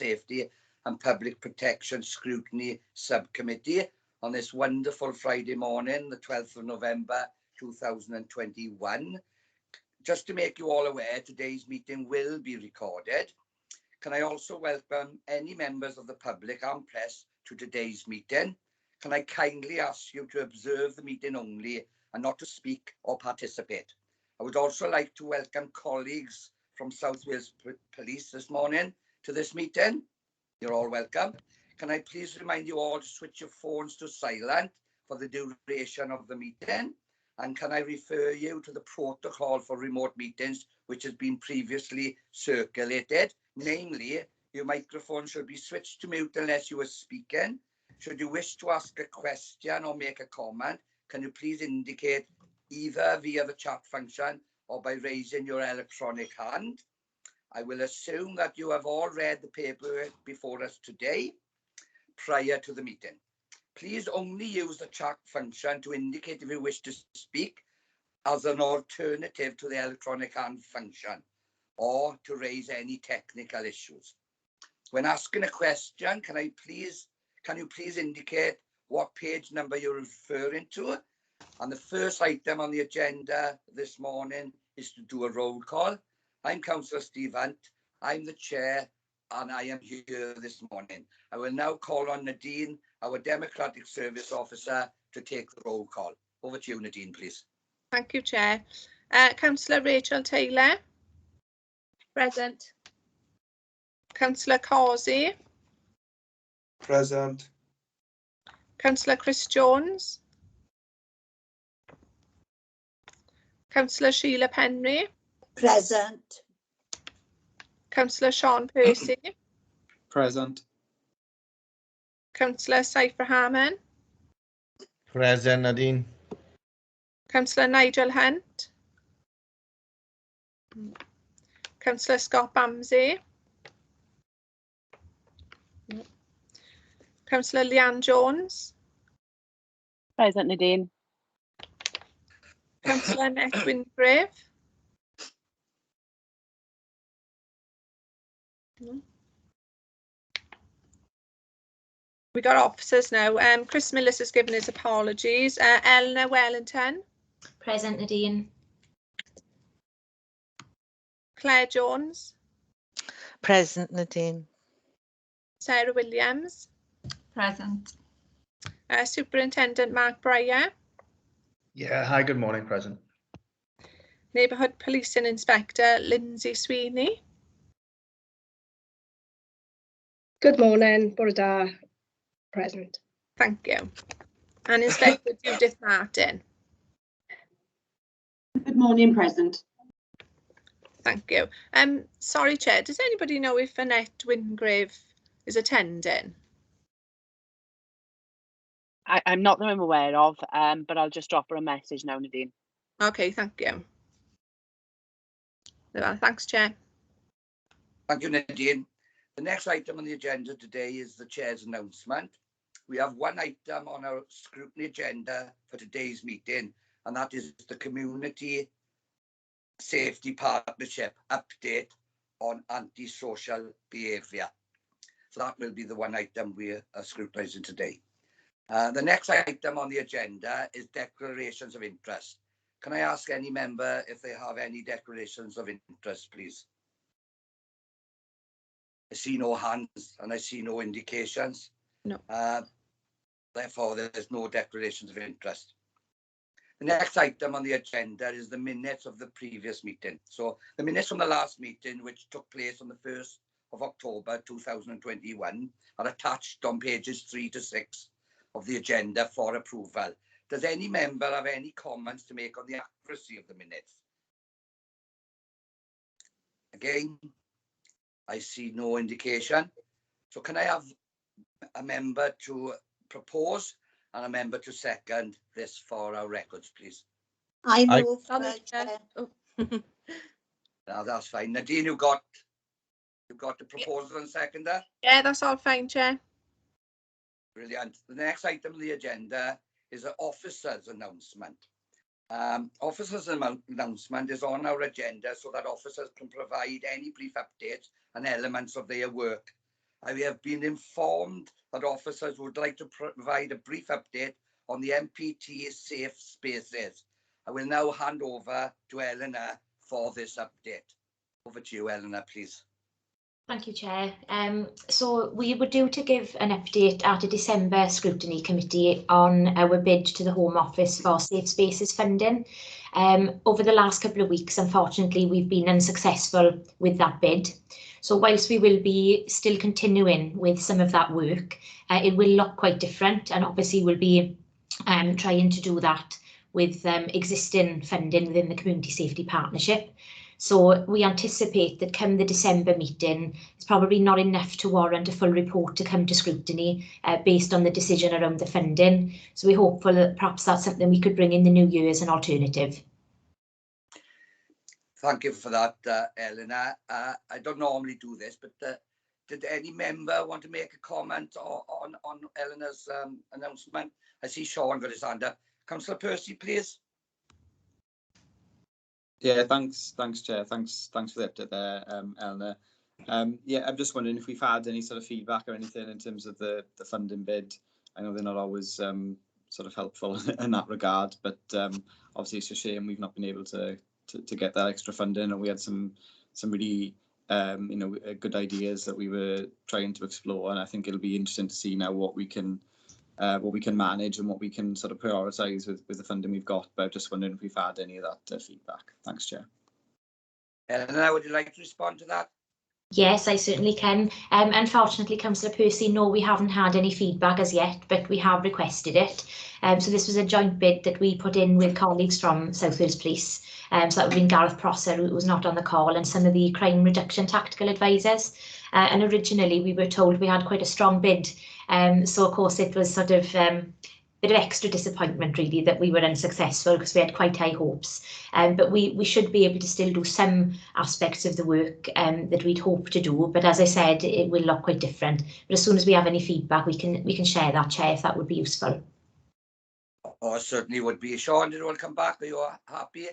Safety and Public Protection Scrutiny Subcommittee on this wonderful Friday morning, the 12th of November 2021. Just to make you all aware, today's meeting will be recorded. Can I also welcome any members of the public and press to today's meeting? Can I kindly ask you to observe the meeting only and not to speak or participate? I would also like to welcome colleagues from South Wales Police this morning to this meeting. You're all welcome. Can I please remind you all to switch your phones to silent for the duration of the meeting? And can I refer you to the protocol for remote meetings, which has been previously circulated? Namely, your microphone should be switched to mute unless you are speaking. Should you wish to ask a question or make a comment, can you please indicate either via the chat function or by raising your electronic hand? I will assume that you have all read the paperwork before us today prior to the meeting. Please only use the chat function to indicate if you wish to speak as an alternative to the electronic hand function or to raise any technical issues. When asking a question, can you please indicate what page number you're referring to? And the first item on the agenda this morning is to do a roll call. I'm Councillor Steve Hunt, I'm the chair, and I am here this morning. I will now call on Nadine, our Democratic Service Officer, to take the roll call. Over to you, Nadine, please. Thank you, Chair. Councillor Rachel Taylor. Present. Councillor Causey. Present. Councillor Chris Jones. Councillor Sheila Penry. Present. Councillor Sean Percy. Present. Councillor Cypher Harman. Present, Nadine. Councillor Nigel Hunt. Councillor Scott Bamsey. Councillor Leanne Jones. Present, Nadine. Councillor Annette Wingrave. We got officers now. Chris Millis has given his apologies. Eleanor Wellington. Present, Nadine. Claire Jones. Present, Nadine. Sarah Williams. Present. Superintendent Mark Breyer. Yeah, hi, good morning, present. Neighbourhood Policing Inspector Lindsay Sweeney. Good morning, Bore da. Present. Thank you. And Inspector Judith Martin. Good morning, present. Thank you. Sorry, Chair, does anybody know if Annette Wingrave is attending? I'm not that I'm aware of, but I'll just drop her a message now, Nadine. Okay, thank you. Thanks, Chair. Thank you, Nadine. The next item on the agenda today is the Chair's announcement. We have one item on our scrutiny agenda for today's meeting, and that is the Community Safety Partnership update on antisocial behaviour. So that will be the one item we are scrutinising today. The next item on the agenda is declarations of interest. Can I ask any member if they have any declarations of interest, please? I see no hands and I see no indications. No. Therefore, there's no declarations of interest. The next item on the agenda is the minutes of the previous meeting. So the minutes from the last meeting, which took place on the 1st of October 2021, are attached on pages 3 to 6 of the agenda for approval. Does any member have any comments to make on the accuracy of the minutes? Again, I see no indication. So can I have a member to propose and a member to second this for our records, please? I move. Oh. No, that's fine. Nadine, you've got the proposal and seconder? Yeah, that's all fine, Chair. Brilliant. The next item on the agenda is an officer's announcement. Officers' announcement is on our agenda so that officers can provide any brief updates and elements of their work. We have been informed that officers would like to provide a brief update on the MPT safe spaces. I will now hand over to Eleanor for this update. Over to you, Eleanor, please. Thank you, Chair. So we were due to give an update at a December Scrutiny Committee on our bid to the Home Office for Safe Spaces funding. Over the last couple of weeks, unfortunately, we've been unsuccessful with that bid. So whilst we will be still continuing with some of that work, it will look quite different, and obviously we'll be trying to do that with existing funding within the Community Safety Partnership. So we anticipate that come the December meeting, it's probably not enough to warrant a full report to come to scrutiny based on the decision around the funding. So we're hopeful that perhaps that's something we could bring in the new year as an alternative. Thank you for that, Eleanor. I don't normally do this, but did any member want to make a comment on Eleanor's announcement? I see Sean got his hand up. Councillor Percy, please. Yeah, thanks, Chair. Thanks for the update there, Eleanor. Yeah, I'm just wondering if we've had any sort of feedback or anything in terms of the funding bid. I know they're not always sort of helpful in that regard, but obviously it's a shame we've not been able to get that extra funding, and we had some really good ideas that we were trying to explore, and I think it'll be interesting to see now what we can manage and what we can sort of prioritise with the funding we've got. But just wondering if we've had any of that feedback. Thanks, Chair. Eleanor, would you like to respond to that? Yes, I certainly can. Unfortunately, Councillor Percy, no, we haven't had any feedback as yet, but we have requested it. So this was a joint bid that we put in with colleagues from South Wales Police. So that would have been Gareth Prosser, who was not on the call, and some of the crime reduction tactical advisors. And originally we were told we had quite a strong bid. So of course it was sort of a bit of extra disappointment really that we were unsuccessful, because we had quite high hopes. But we should be able to still do some aspects of the work that we'd hope to do. But as I said, it will look quite different. But as soon as we have any feedback, we can share that, Chair, if that would be useful. Oh, it certainly would be. Sean, did you want to come back? Are you happy?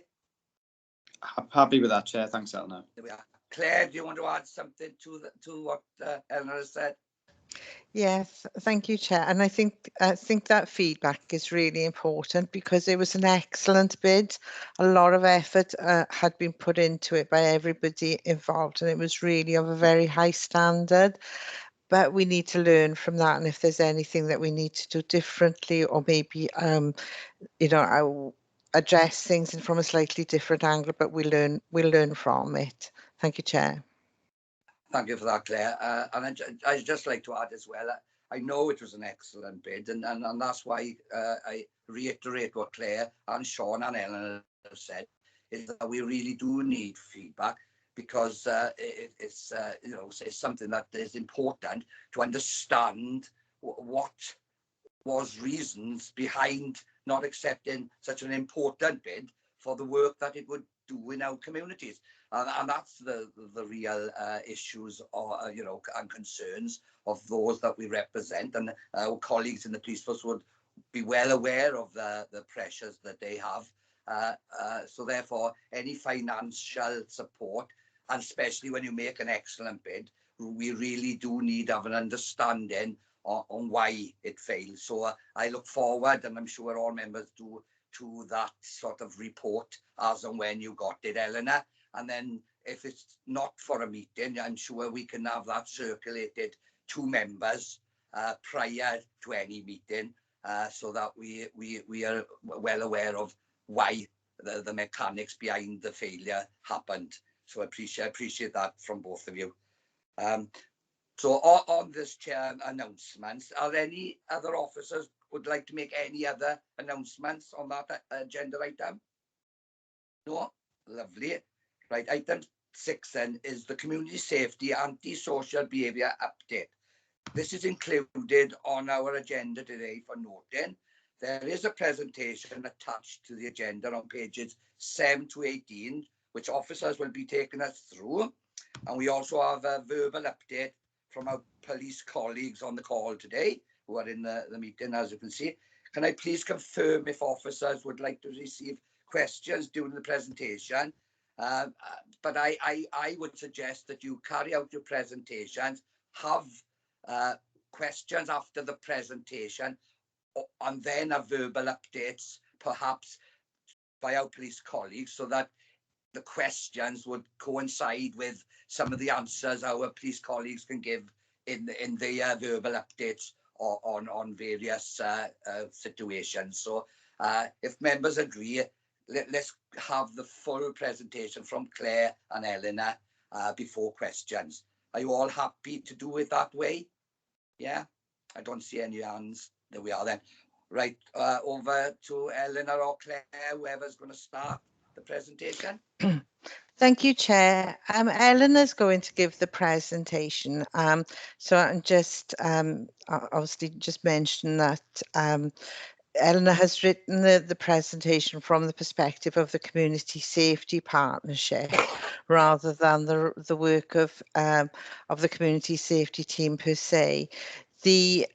Happy with that, Chair. Thanks, Eleanor. There we are. Claire, do you want to add something to what Eleanor has said? Yes, thank you, Chair. And I think that feedback is really important, because it was an excellent bid. A lot of effort had been put into it by everybody involved, and it was really of a very high standard. But we need to learn from that, and if there's anything that we need to do differently, or maybe address things from a slightly different angle, but we'll learn from it. Thank you, Chair. Thank you for that, Claire. And I'd just like to add as well, I know it was an excellent bid, and that's why I reiterate what Claire and Sean and Eleanor have said, is that we really do need feedback, because it's something that is important to understand what was reasons behind not accepting such an important bid for the work that it would do in our communities. And that's the real issues and concerns of those that we represent, and our colleagues in the police force would be well aware of the pressures that they have. So therefore, any financial support, and especially when you make an excellent bid, we really do need to have an understanding on why it failed. So I look forward, and I'm sure all members do, to that sort of report as and when you got it, Eleanor. And then if it's not for a meeting, I'm sure we can have that circulated to members prior to any meeting, so that we are well aware of why the mechanics behind the failure happened. So I appreciate that from both of you. So on this, Chair, announcements, are there any other officers would like to make any other announcements on that agenda item? No? Lovely. Right, item 6 then is the Community Safety Anti-Social Behaviour Update. This is included on our agenda today for noting. There is a presentation attached to the agenda on pages 7 to 18, which officers will be taking us through. And we also have a verbal update from our police colleagues on the call today, who are in the meeting, as you can see. Can I please confirm if officers would like to receive questions during the presentation? But I would suggest that you carry out your presentations, have questions after the presentation, and then a verbal updates, perhaps by our police colleagues, so that the questions would coincide with some of the answers our police colleagues can give in the verbal updates on various situations. So if members agree, let's have the full presentation from Claire and Eleanor before questions. Are you all happy to do it that way? Yeah, I don't see any hands. There we are then. Right, over to Eleanor or Claire, whoever's going to start the presentation. Thank you, Chair. Eleanor's going to give the presentation. So I'm just obviously just mention that Eleanor has written the presentation from the perspective of the Community Safety Partnership rather than the work of the Community Safety Team per se. The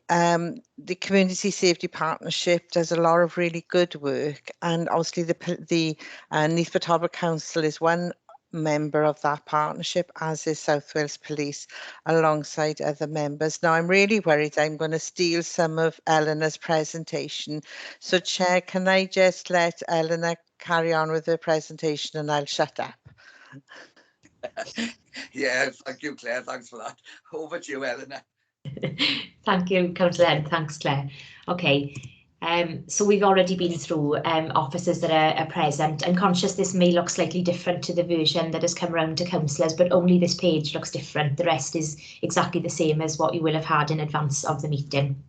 Community Safety Partnership does a lot of really good work, and obviously the Neath Talbot Council is one member of that partnership, as is South Wales Police, alongside other members. Now, I'm really worried I'm going to steal some of Eleanor's presentation. So, Chair, can I just let Eleanor carry on with her presentation and I'll shut up? Yeah, thank you, Claire. Thanks for that. Over to you, Eleanor. Thank you, Councillor Head. Thanks, Claire. Okay. So we've already been through officers that are present. I'm conscious this may look slightly different to the version that has come around to councillors, but only this page looks different. The rest is exactly the same as what you will have had in advance of the meeting.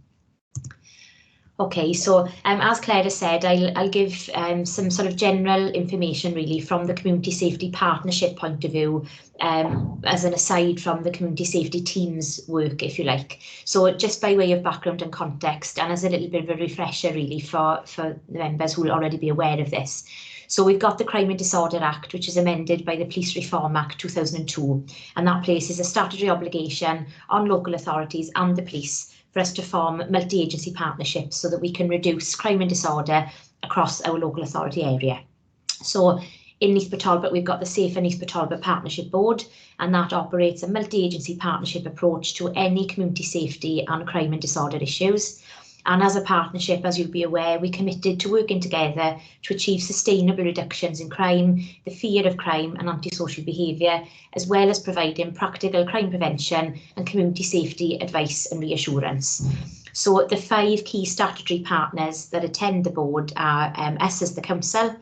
Okay, so as Claire has said, I'll give some sort of general information really from the Community Safety Partnership point of view, as an aside from the Community Safety Team's work, if you like. So just by way of background and context, and as a little bit of a refresher really for the members who will already be aware of this. So we've got the Crime and Disorder Act, which is amended by the Police Reform Act 2002, and that places a statutory obligation on local authorities and the police for us to form multi-agency partnerships so that we can reduce crime and disorder across our local authority area. So in Neath Talbot, we've got the Safe and Neath Talbot Partnership Board, and that operates a multi-agency partnership approach to any community safety and crime and disorder issues. And as a partnership, as you'll be aware, we committed to working together to achieve sustainable reductions in crime, the fear of crime and antisocial behaviour, as well as providing practical crime prevention and community safety advice and reassurance. So the 5 key statutory partners that attend the board are us as the council,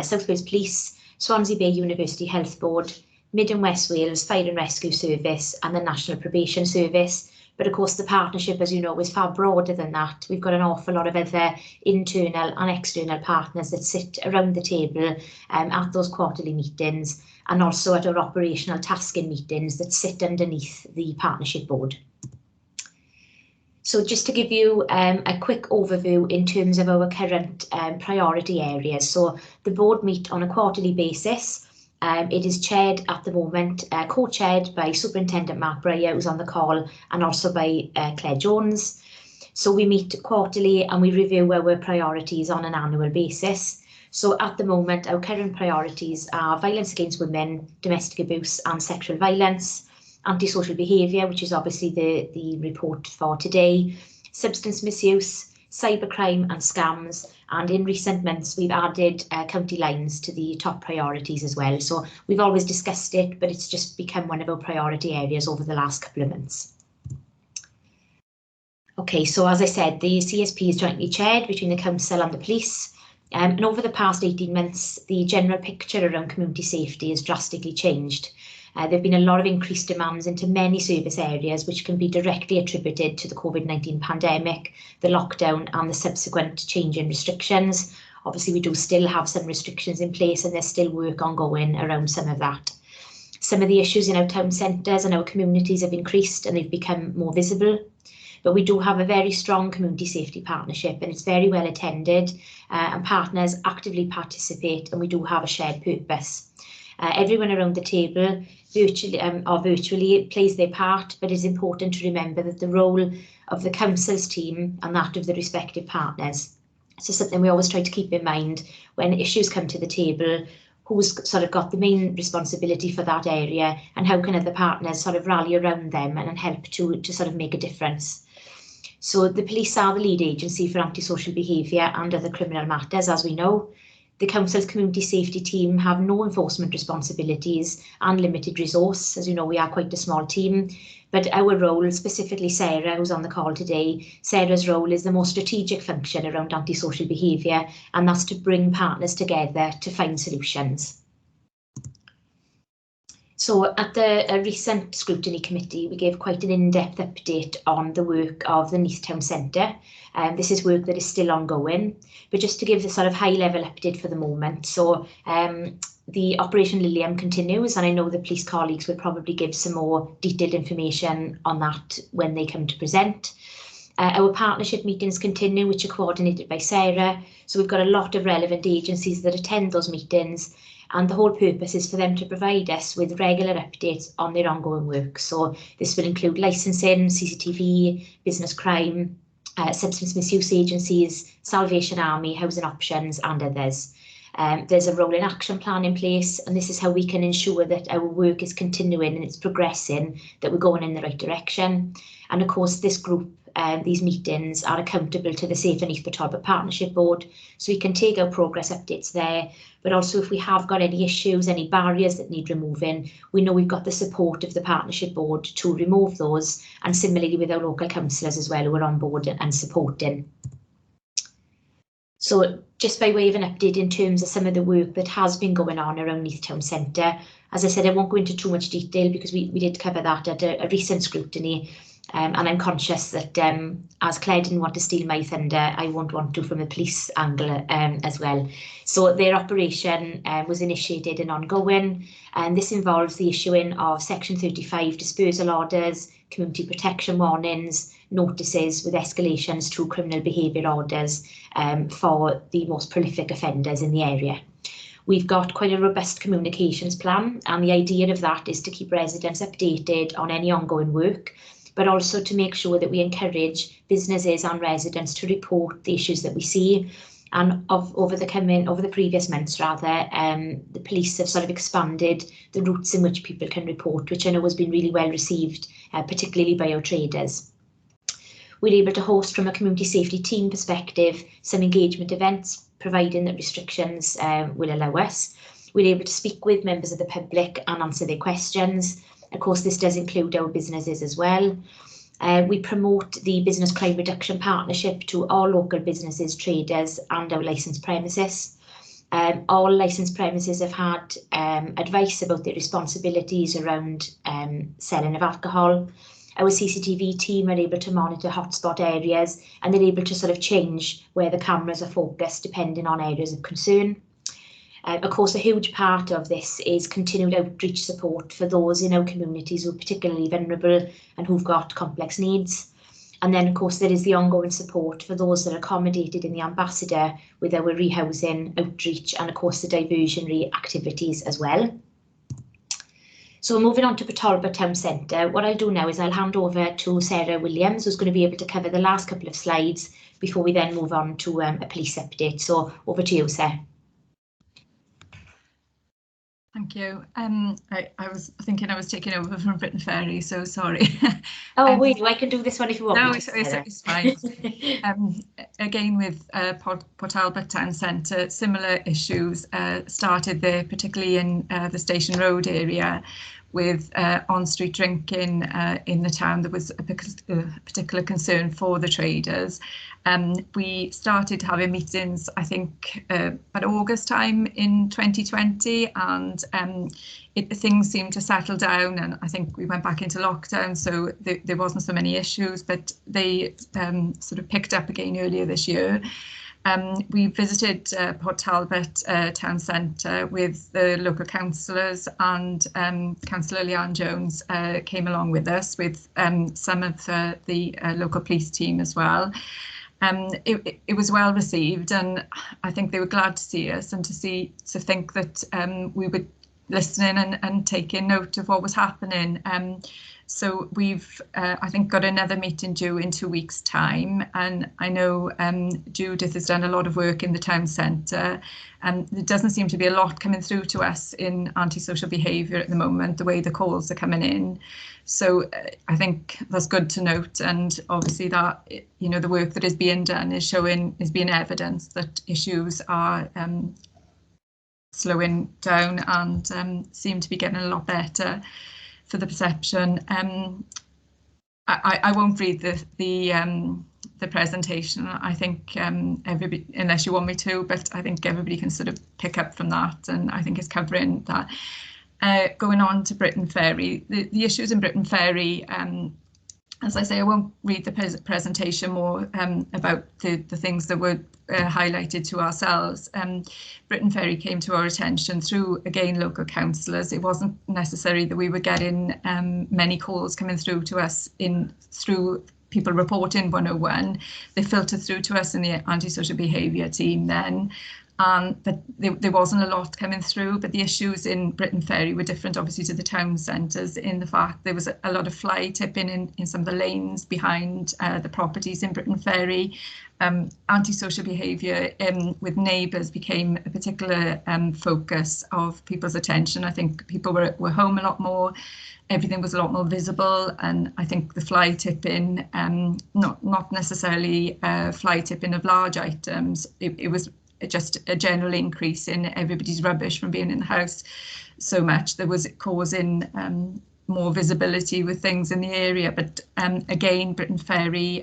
South Wales Police, Swansea Bay University Health Board, Mid and West Wales Fire and Rescue Service and the National Probation Service. But of course, the partnership, as you know, is far broader than that. We've got an awful lot of other internal and external partners that sit around the table at those quarterly meetings, and also at our operational tasking meetings that sit underneath the partnership board. So just to give you a quick overview in terms of our current priority areas. So the board meet on a quarterly basis. It is chaired at the moment, co-chaired by Superintendent Mark Breyer, who's on the call, and also by Claire Jones. So we meet quarterly and we review our priorities on an annual basis. So at the moment, our current priorities are violence against women, domestic abuse and sexual violence, antisocial behaviour, which is obviously the report for today, substance misuse, cybercrime and scams, and in recent months we've added county lines to the top priorities as well. So we've always discussed it, but it's just become one of our priority areas over the last couple of months. Okay, so as I said, the CSP is jointly chaired between the council and the police, and over the past 18 months the general picture around community safety has drastically changed. There have been a lot of increased demands into many service areas, which can be directly attributed to the COVID-19 pandemic, the lockdown and the subsequent change in restrictions. Obviously, we do still have some restrictions in place and there's still work ongoing around some of that. Some of the issues in our town centres and our communities have increased and they've become more visible. But we do have a very strong community safety partnership and it's very well attended and partners actively participate, and we do have a shared purpose. Everyone around the table virtually plays their part, but it's important to remember that the role of the council's team and that of the respective partners. So something we always try to keep in mind when issues come to the table. who's sort of got the main responsibility for that area, and how can other partners sort of rally around them and help to sort of make a difference. So the police are the lead agency for antisocial behaviour and other criminal matters, as we know. The Council's community safety team have no enforcement responsibilities and limited resource. As you know, we are quite a small team, but our role, specifically Sarah, who's on the call today, Sarah's role is the more strategic function around antisocial behaviour, and that's to bring partners together to find solutions. So at the recent Scrutiny Committee, we gave quite an in-depth update on the work of the Neath Town Centre. This is work that is still ongoing, but just to give the sort of high-level update for the moment. So the Operation Lilium continues, and I know the police colleagues will probably give some more detailed information on that when they come to present. Our partnership meetings continue, which are coordinated by Sarah. So we've got a lot of relevant agencies that attend those meetings, and the whole purpose is for them to provide us with regular updates on their ongoing work. So this will include licensing, CCTV, business crime, substance misuse agencies, Salvation Army, housing options and others. There's a rolling action plan in place, and this is how we can ensure that our work is continuing and it's progressing, that we're going in the right direction. And of course, this group, these meetings are accountable to the Safe and Neath Talbot Partnership Board, so we can take our progress updates there. But also, if we have got any issues, any barriers that need removing, we know we've got the support of the Partnership Board to remove those, and similarly with our local councillors as well, who are on board and supporting. So just by way of an update in terms of some of the work that has been going on around Neath Town Centre, as I said, I won't go into too much detail because we did cover that at a recent scrutiny. And I'm conscious that as Claire didn't want to steal my thunder, I won't want to from a police angle as well. So their operation was initiated and ongoing, and this involves the issuing of Section 35 dispersal orders, community protection warnings, notices with escalations to criminal behaviour orders for the most prolific offenders in the area. We've got quite a robust communications plan, and the idea of that is to keep residents updated on any ongoing work, but also to make sure that we encourage businesses and residents to report the issues that we see. And over the previous months, the police have sort of expanded the routes in which people can report, which I know has been really well received, particularly by our traders. We're able to host, from a community safety team perspective, some engagement events, providing that restrictions will allow us. We're able to speak with members of the public and answer their questions. Of course, this does include our businesses as well. We promote the Business Crime Reduction Partnership to all local businesses, traders and our licensed premises. All licensed premises have had advice about their responsibilities around selling of alcohol. Our CCTV team are able to monitor hotspot areas, and they're able to sort of change where the cameras are focused depending on areas of concern. Of course, a huge part of this is continued outreach support for those in our communities who are particularly vulnerable and who've got complex needs. And then, of course, there is the ongoing support for those that are accommodated in the Ambassador with our rehousing, outreach, and of course the diversionary activities as well. So moving on to Talbot Town Centre, what I'll do now is I'll hand over to Sarah Williams, who's going to be able to cover the last couple of slides before we then move on to a police update. So over to you, Sarah. Thank you. I was thinking I was taking over from Britain Ferry, so sorry. Oh, wait, I can do this one if you want. No, it's fine. Again, with Port Talbot Town Centre, similar issues started there, particularly in the Station Road area, with on-street drinking in the town. There was a particular concern for the traders. We started having meetings, I think, at August time in 2020, and things seemed to settle down, and I think we went back into lockdown, so there wasn't so many issues, but they sort of picked up again earlier this year. We visited Port Talbot Town Centre with the local councillors, and Councillor Leanne Jones came along with us with some of the local police team as well. It was well received, and I think they were glad to see us and to think that we would listening and taking note of what was happening. So we've, I think, got another meeting due in 2 weeks' time, and I know Judith has done a lot of work in the town centre, and there doesn't seem to be a lot coming through to us in antisocial behaviour at the moment, the way the calls are coming in. So I think that's good to note, and obviously that, you know, the work that is being done is being evidence that issues are slowing down and seem to be getting a lot better for the perception. I won't read the presentation. I think everybody, unless you want me to, but I think everybody can sort of pick up from that, and I think it's covering that. Going on to Britain Ferry, the issues in Britain Ferry, as I say, I won't read the presentation more about the things that were highlighted to ourselves. Britain Ferry came to our attention through, again, local councillors. It wasn't necessary that we were getting many calls coming through to us through people reporting 101. They filtered through to us in the antisocial behaviour team then. But there wasn't a lot coming through, but the issues in Britain Ferry were different, obviously, to the town centres, in the fact there was a lot of fly tipping in some of the lanes behind the properties in Britain Ferry. Antisocial behaviour with neighbours became a particular focus of people's attention. I think people were home a lot more. Everything was a lot more visible, and I think the fly tipping, not necessarily fly tipping of large items, it was just a general increase in everybody's rubbish from being in the house so much that was causing more visibility with things in the area. But again, Britain Ferry,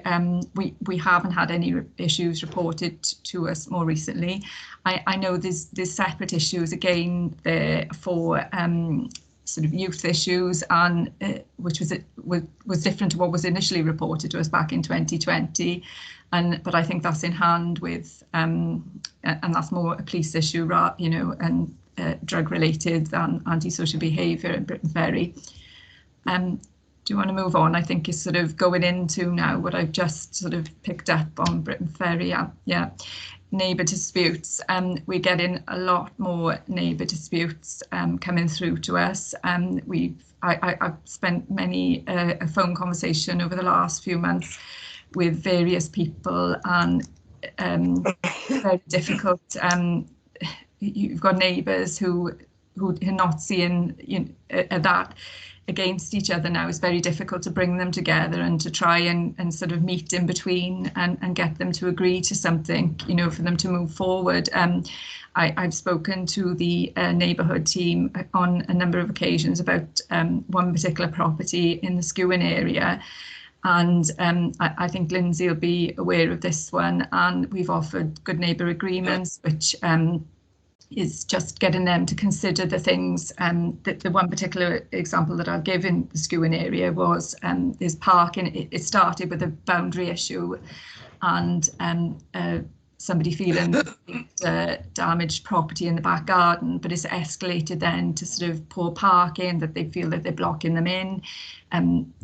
we haven't had any issues reported to us more recently. I know there's separate issues again there for sort of youth issues, and which was different to what was initially reported to us back in 2020. But I think that's in hand with, and that's more a police issue, you know, and drug related than antisocial behaviour in Britain Ferry. Do you want to move on? I think is sort of going into now what I've just sort of picked up on Britain Ferry. Yeah. Neighbour disputes. We're getting a lot more neighbour disputes coming through to us. I've spent many a phone conversation over the last few months with various people, and very difficult. You've got neighbours who are not seeing, you know, that against each other now. It's very difficult to bring them together and to try and sort of meet in between and get them to agree to something, you know, for them to move forward. I've spoken to the neighbourhood team on a number of occasions about one particular property in the Scrutiny area. And I think Lindsay will be aware of this one, and we've offered good neighbour agreements, which is just getting them to consider the things. That the one particular example that I'll give in the Scrutiny area was there's parking. It started with a boundary issue, and somebody feeling damaged property in the back garden, but it's escalated then to sort of poor parking, that they feel that they're blocking them in,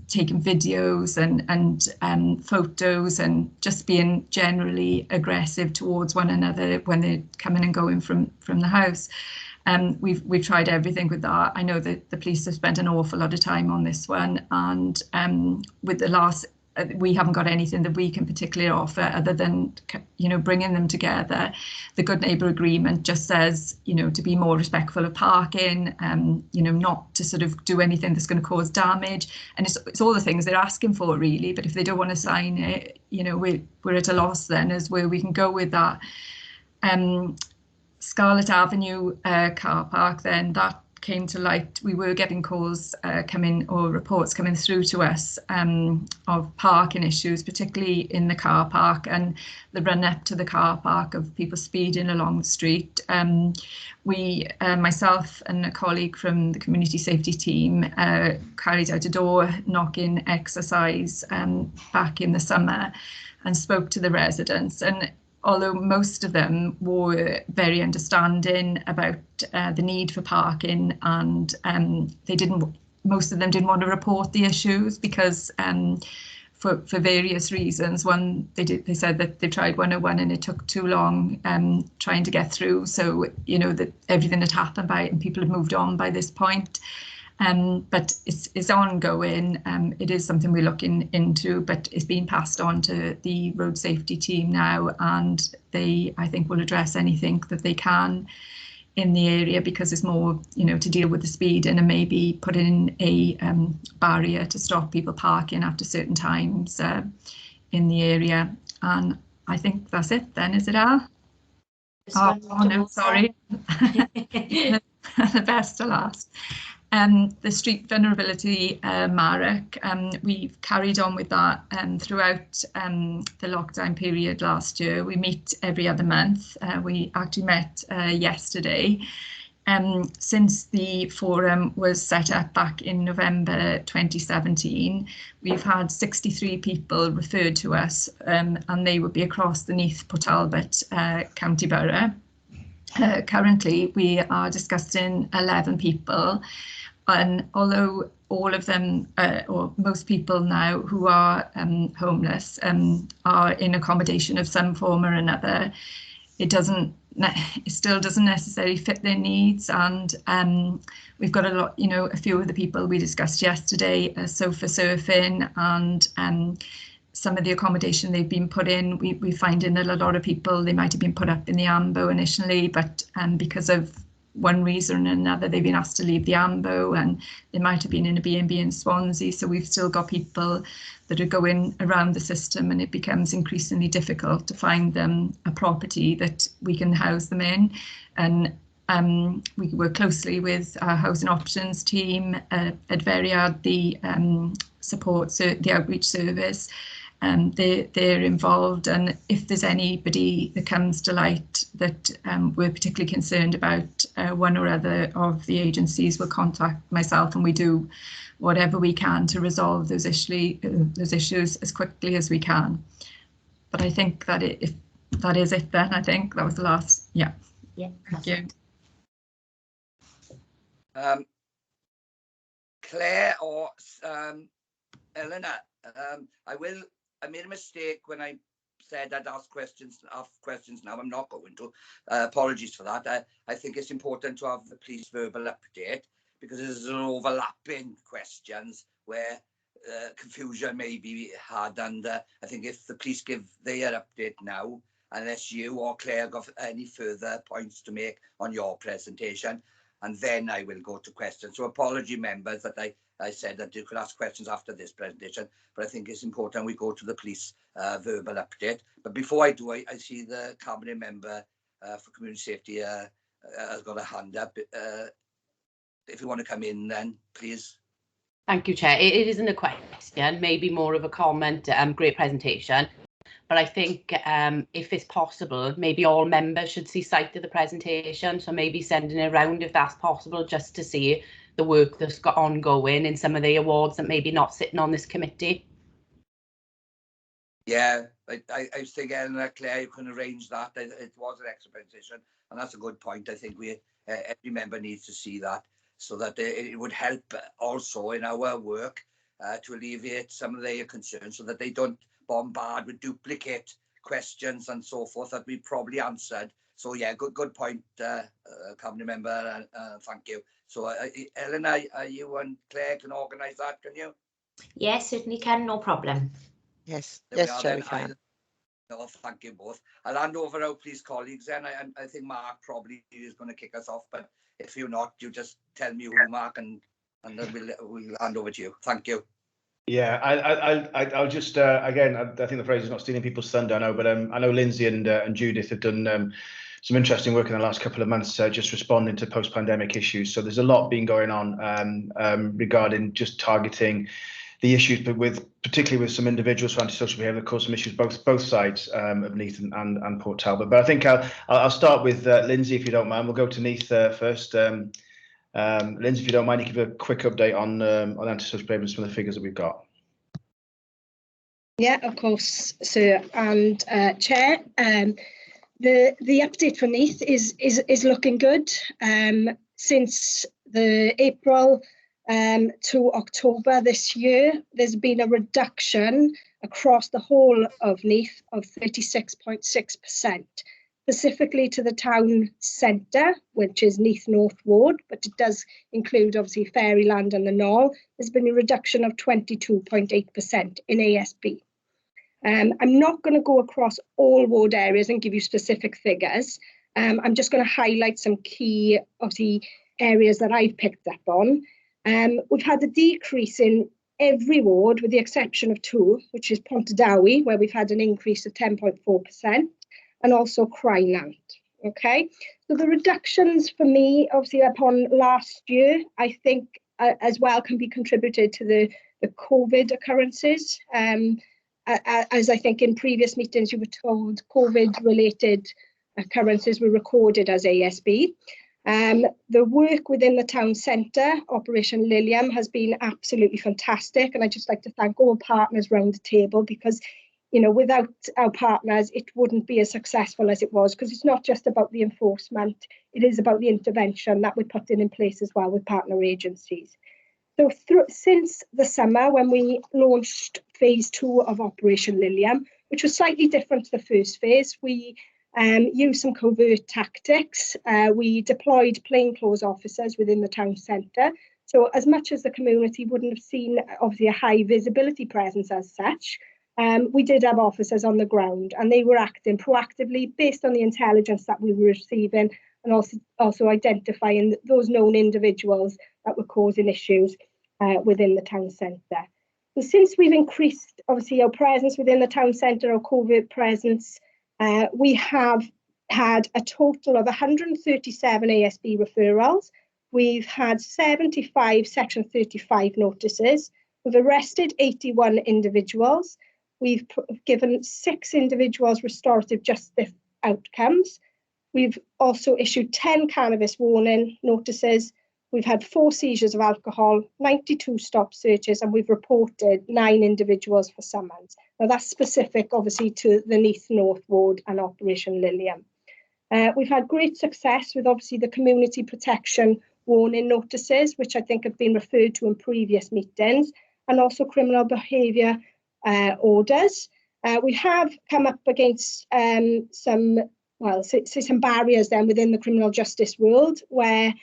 taking videos and photos, and just being generally aggressive towards one another when they're coming and going from the house. We've tried everything with that. I know that the police have spent an awful lot of time on this one, and with the last, we haven't got anything that we can particularly offer other than, you know, bringing them together. The Good Neighbour Agreement just says, you know, to be more respectful of parking, you know, not to sort of do anything that's going to cause damage. And it's all the things they're asking for, really. But if they don't want to sign it, you know, we're at a loss then as where we can go with that. Scarlet Avenue car park, then that came to light. We were getting calls or reports coming through to us of parking issues, particularly in the car park and the run up to the car park, of people speeding along the street. Myself and a colleague from the community safety team carried out a door knocking exercise back in the summer and spoke to the residents. And although most of them were very understanding about the need for parking, and most of them didn't want to report the issues because for various reasons. One, they said that they tried 101 and it took too long trying to get through. So, you know, that everything had happened by it and people had moved on by this point. But it's ongoing. It is something we're looking into, but it's been passed on to the road safety team now, and they, I think, will address anything that they can in the area, because it's more, you know, to deal with the speed and maybe put in a barrier to stop people parking after certain times in the area. And I think that's it then, is it, Al? Oh no, sorry. The best to last. The street vulnerability MARC, we've carried on with that throughout the lockdown period last year. We meet every other month. We actually met yesterday. Since the forum was set up back in November 2017, we've had 63 people referred to us, and they would be across the Neath, Talbot County Borough. Currently, we are discussing 11 people, and although all of them, or most people now who are homeless are in accommodation of some form or another, it still doesn't necessarily fit their needs. And we've got a lot, you know, a few of the people we discussed yesterday are sofa surfing, and some of the accommodation they've been put in, we find in that a lot of people, they might have been put up in the AMBO initially, but because of one reason or another, they've been asked to leave the AMBO, and they might have been in a B&B in Swansea. So we've still got people that are going around the system, and it becomes increasingly difficult to find them a property that we can house them in. And we work closely with our housing options team at Behaviour, the outreach service. They're involved, and if there's anybody that comes to light that we're particularly concerned about, one or other of the agencies will contact myself, and we do whatever we can to resolve those issues as quickly as we can. But I think that if that is it, then I think that was the last. Yeah. Thank you. Claire or Eleanor, I made a mistake when I said I'd ask questions now. I'm not going to. Apologies for that. I think it's important to have the police verbal update, because there's an overlapping questions where confusion may be had, and I think if the police give their update now, unless you or Claire got any further points to make on your presentation, and then I will go to questions. So apology, members, that I said that you could ask questions after this presentation, but I think it's important we go to the police verbal update. But before I do, I see the cabinet member for community safety has got a hand up. If you want to come in, then please. Thank you, Chair. It isn't a question, maybe more of a comment. Great presentation. But I think if it's possible, maybe all members should see sight of the presentation. So maybe sending it around if that's possible, just to see the work that's got ongoing in some of the awards that maybe not sitting on this committee. Yeah, I was thinking, Claire, you can arrange that. It was an extra presentation, and that's a good point. I think every member needs to see that, so that it would help also in our work to alleviate some of their concerns, so that they don't bombard with duplicate questions and so forth that we probably answered. So yeah, good point, cabinet member. Thank you. So Eleanor, you and Claire can organise that, can you? Yes, certainly can, no problem. Yes, Chair, we can. No, thank you both. I'll hand over our police colleagues then. I think Mark probably is going to kick us off, but if you're not, you just tell me who, Mark, and then we'll hand over to you. Thank you. Yeah, I'll just again, I think the phrase is not stealing people's thunder, I know, but I know Lindsay and Judith have done some interesting work in the last couple of months, just responding to post-pandemic issues. So there's a lot been going on regarding just targeting the issues, but particularly with some individuals for antisocial behaviour, of course, some issues both sides of Neath and Port Talbot. But I think I'll start with Lindsay, if you don't mind. We'll go to Neath first. Lindsay, if you don't mind, you give a quick update on antisocial behaviour and some of the figures that we've got. Yeah, of course, sir and Chair. The update for Neath is looking good. Since the April to October this year, there's been a reduction across the whole of Neath of 36.6%, specifically to the town centre, which is Neath North Ward, but it does include obviously Fairyland and the Knoll. There's been a reduction of 22.8% in ASB. I'm not going to go across all ward areas and give you specific figures. I'm just going to highlight some key, obviously, areas that I've picked up on. We've had a decrease in every ward with the exception of two, which is Pontardawy, where we've had an increase of 10.4%, and also Crineant. Okay, so the reductions for me, obviously, upon last year, I think as well can be contributed to the COVID occurrences. As I think in previous meetings you were told, COVID-related occurrences were recorded as ASB. The work within the town centre, Operation Lilium, has been absolutely fantastic, and I'd just like to thank all partners round the table, because without our partners it wouldn't be as successful as it was, because it's not just about the enforcement, it is about the intervention that we're putting in place as well with partner agencies. So since the summer, when we launched phase 2 of Operation Lilium, which was slightly different to the first phase, we used some covert tactics. We deployed plainclothes officers within the town centre. So as much as the community wouldn't have seen obviously a high visibility presence as such, we did have officers on the ground, and they were acting proactively based on the intelligence that we were receiving, and also identifying those known individuals that were causing issues within the town centre. So since we've increased obviously our presence within the town centre, our covert presence, we have had a total of 137 ASB referrals. We've had 75 Section 35 notices. We've arrested 81 individuals. We've given 6 individuals restorative justice outcomes. We've also issued 10 cannabis warning notices. We've had 4 seizures of alcohol, 92 stop searches, and we've reported 9 individuals for summons. Now that's specific, obviously, to the Neath North Ward and Operation Lilium. We've had great success with, obviously, the community protection warning notices, which I think have been referred to in previous meetings, and also criminal behaviour orders. We have come up against some barriers then within the criminal justice world, where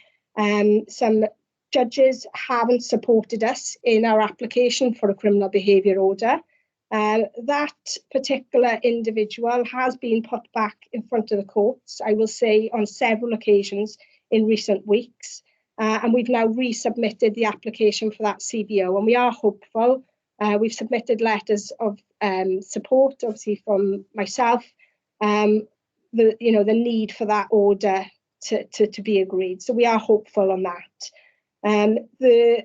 some judges haven't supported us in our application for a criminal behaviour order. That particular individual has been put back in front of the courts, I will say, on several occasions in recent weeks. And we've now resubmitted the application for that CBO, and we are hopeful. We've submitted letters of support, obviously, from myself, the need for that order to be agreed. So we are hopeful on that. The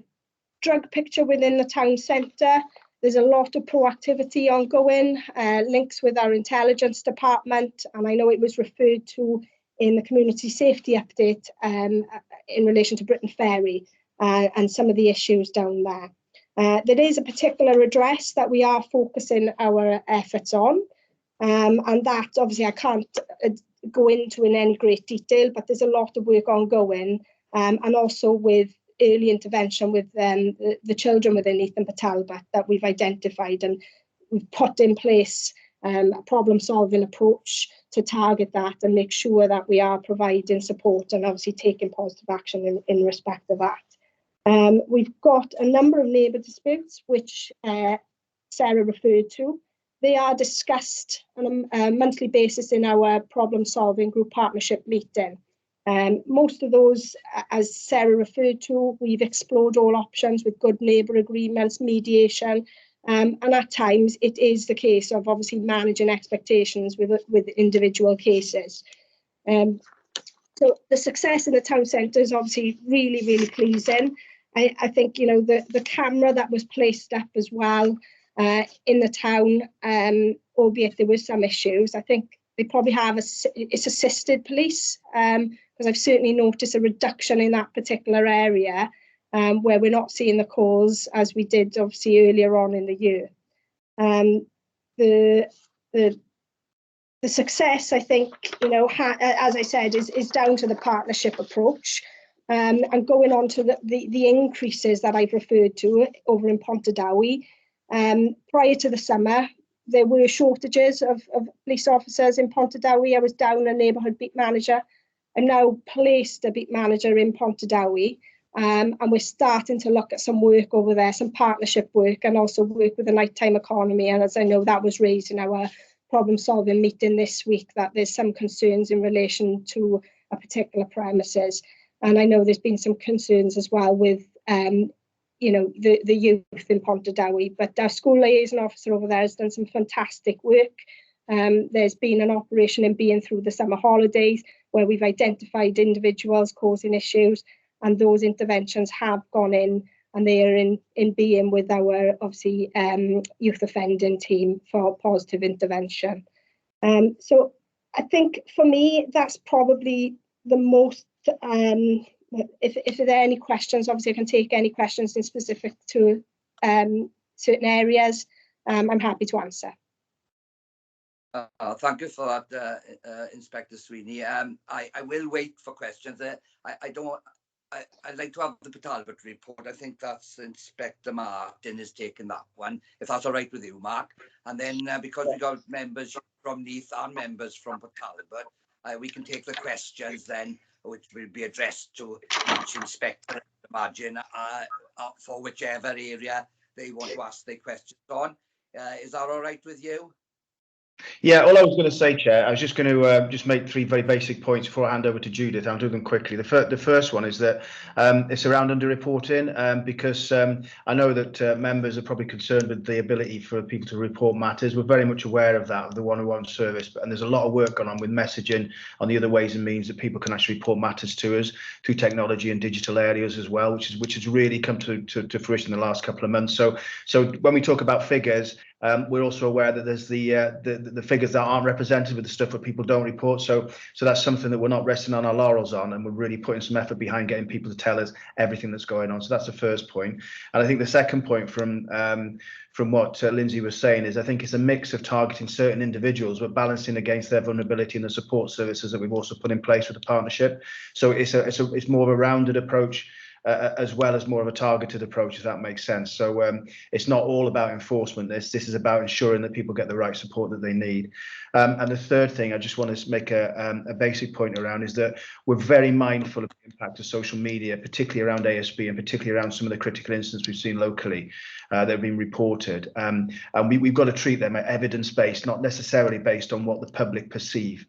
drug picture within the town centre, there's a lot of proactivity ongoing, links with our intelligence department, and I know it was referred to in the community safety update in relation to Britain Ferry and some of the issues down there. There is a particular address that we are focusing our efforts on, and that obviously I can't go into in any great detail, but there's a lot of work ongoing, and also with early intervention with the children within Neath and Talbot that we've identified, and we've put in place a problem-solving approach to target that and make sure that we are providing support and obviously taking positive action in respect of that. We've got a number of neighbour disputes which Sarah referred to. They are discussed on a monthly basis in our problem-solving group partnership meeting. Most of those, as Sarah referred to, we've explored all options with good neighbour agreements, mediation, and at times it is the case of obviously managing expectations with individual cases. So the success in the town centre is obviously really, really pleasing. I think, the camera that was placed up as well in the town, albeit there were some issues, I think they probably have it's assisted police, because I've certainly noticed a reduction in that particular area, where we're not seeing the calls as we did obviously earlier on in the year. The success, I think, as I said, is down to the partnership approach, and going on to the increases that I've referred to over in Pontardawy. Prior to the summer, there were shortages of police officers in Pontardawy. I was down a neighbourhood beat manager. I'm now placed a beat manager in Pontardawy, and we're starting to look at some work over there, some partnership work, and also work with the nighttime economy. And as I know, that was raised in our problem-solving meeting this week, that there's some concerns in relation to a particular premises. And I know there's been some concerns as well with, you know, the youth in Pontardawy, but our school liaison officer over there has done some fantastic work. There's been an operation in being through the summer holidays where we've identified individuals causing issues, and those interventions have gone in, and they are in being with our, obviously, youth offending team for positive intervention. So I think for me, that's probably the most, if there are any questions, obviously I can take any questions in specific to certain areas. I'm happy to answer. Thank you for that, Inspector Sweeney. I will wait for questions. I'd like to have the Talbot report. I think that's Inspector Martin has taken that one, if that's all right with you, Mark. And then because we got members from Neath and members from Talbot, we can take the questions then, which will be addressed to each inspector, imagine, for whichever area they want to ask their questions on. Is that all right with you? Yeah, all I was going to say, Chair, I was just going to just make three very basic points before I hand over to Judith. I'll do them quickly. The first one is that it's around underreporting, because I know that members are probably concerned with the ability for people to report matters. We're very much aware of that, of the one-on-one service, and there's a lot of work going on with messaging on the other ways and means that people can actually report matters to us through technology and digital areas as well, which has really come to fruition in the last couple of months. So when we talk about figures, we're also aware that there's the figures that aren't represented with the stuff that people don't report. So that's something that we're not resting on our laurels on, and we're really putting some effort behind getting people to tell us everything that's going on. So that's the first point. And I think the second point from what Lindsay was saying is I think it's a mix of targeting certain individuals but balancing against their vulnerability and the support services that we've also put in place with the partnership. So it's more of a rounded approach, as well as more of a targeted approach, if that makes sense. So it's not all about enforcement. This is about ensuring that people get the right support that they need. And the third thing I just want to make a basic point around is that we're very mindful of the impact of social media, particularly around ASB and particularly around some of the critical incidents we've seen locally that have been reported. And we've got to treat them evidence-based, not necessarily based on what the public perceive.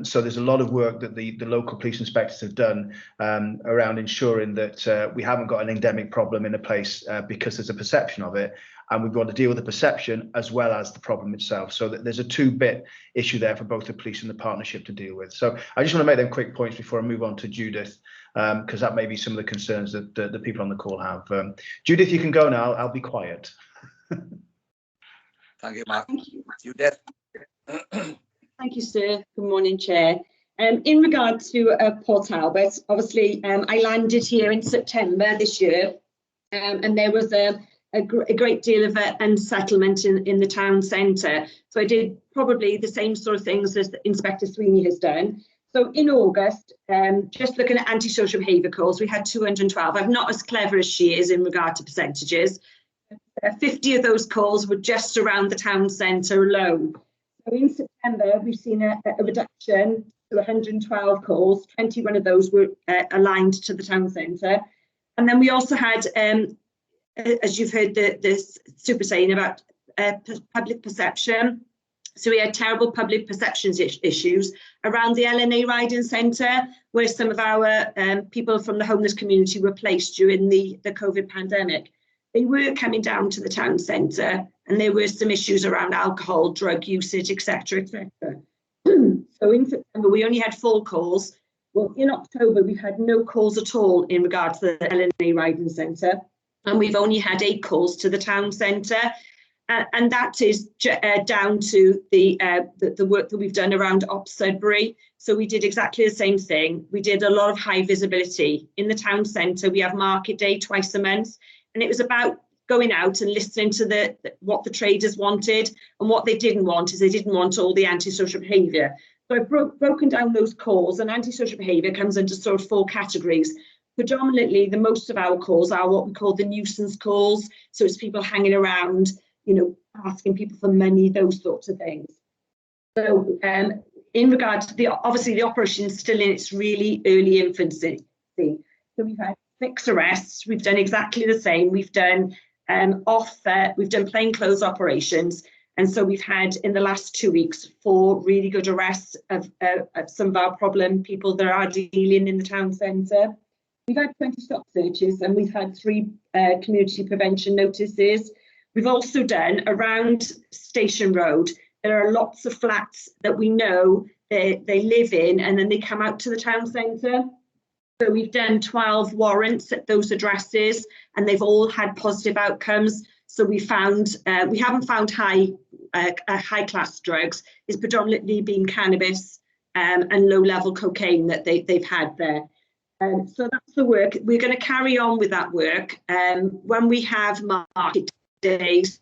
So there's a lot of work that the local police inspectors have done around ensuring that we haven't got an endemic problem in a place because there's a perception of it, and we've got to deal with the perception as well as the problem itself. So that there's a two-bit issue there for both the police and the partnership to deal with. So I just want to make them quick points before I move on to Judith, because that may be some of the concerns that the people on the call have. Judith, you can go now. I'll be quiet. Thank you, Mark. Judith. Thank you, sir. Good morning, Chair. In regard to Port Talbot, obviously, I landed here in September this year, and there was a great deal of unsettlement in the town centre. So I did probably the same sort of things as Inspector Sweeney has done. So in August, just looking at antisocial behaviour calls, we had 212. I'm not as clever as she is in regard to percentages. 50 of those calls were just around the town centre alone. So in September, we've seen a reduction to 112 calls. 21 of those were aligned to the town centre. And then we also had, as you've heard the super saying about public perception. So we had terrible public perceptions issues around the LNA riding centre, where some of our people from the homeless community were placed during the COVID pandemic. They were coming down to the town centre, and there were some issues around alcohol, drug usage, etc., etc. So in September, we only had 4 calls. Well, in October, we've had no calls at all in regard to the LNA riding centre, and we've only had 8 calls to the town centre. And that is down to the work that we've done around Ops Sudbury. So we did exactly the same thing. We did a lot of high visibility. In the town centre, we have market day twice a month. And it was about going out and listening to what the traders wanted, and what they didn't want is they didn't want all the antisocial behaviour. So I've broken down those calls, and antisocial behaviour comes into sort of 4 categories. Predominantly, the most of our calls are what we call the nuisance calls. So it's people hanging around, you know, asking people for money, those sorts of things. So in regard to obviously the operation is still in its really early infancy. So we've had 6 arrests. We've done exactly the same. We've done we've done plainclothes operations. And so we've had in the last 2 weeks 4 really good arrests of some of our problem people that are dealing in the town centre. We've had 20 stop searches and we've had 3 community prevention notices. We've also done around Station Road. There are lots of flats that we know they live in and then they come out to the town centre. So we've done 12 warrants at those addresses and they've all had positive outcomes. So we found, we haven't found high class drugs. It's predominantly been cannabis and low level cocaine that they've had there. So that's the work. We're going to carry on with that work. When we have market days,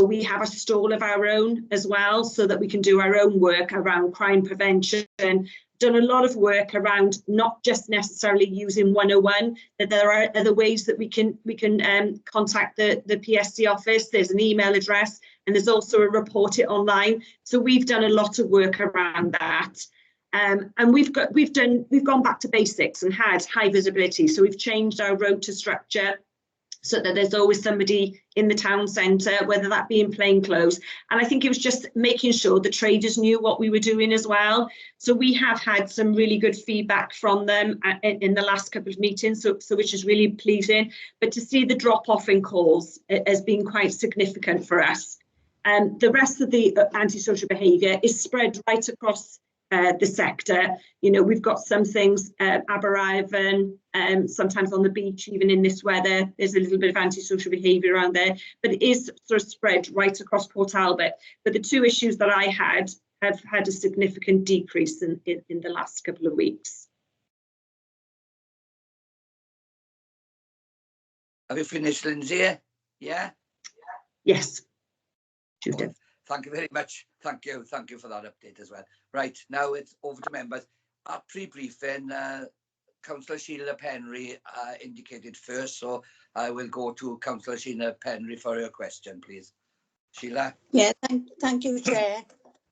we have a stall of our own as well, so that we can do our own work around crime prevention. Done a lot of work around not just necessarily using 101, that there are other ways that we can contact the PSC office. There's an email address and there's also a report it online. So we've done a lot of work around that. And we've gone back to basics and had high visibility. So we've changed our rota structure so that there's always somebody in the town centre, whether that be in plainclothes. And I think it was just making sure the traders knew what we were doing as well. So we have had some really good feedback from them in the last couple of meetings, so which is really pleasing. But to see the drop off in calls has been quite significant for us. The rest of the antisocial behaviour is spread right across the sector. You know, we've got some things, Aberavon, sometimes on the beach, even in this weather, there's a little bit of antisocial behaviour around there, but it is sort of spread right across Port Talbot. But the 2 issues that I had have had a significant decrease in the last couple of weeks. Have you finished, Lindsay? Yeah? Yes. Judith. Thank you very much. Thank you for that update as well. Right, now it's over to members. At pre-briefing, Councillor Sheila Penry indicated first, so I will go to Councillor Sheila Penry for your question, please. Sheila? Yeah, thank you, Chair.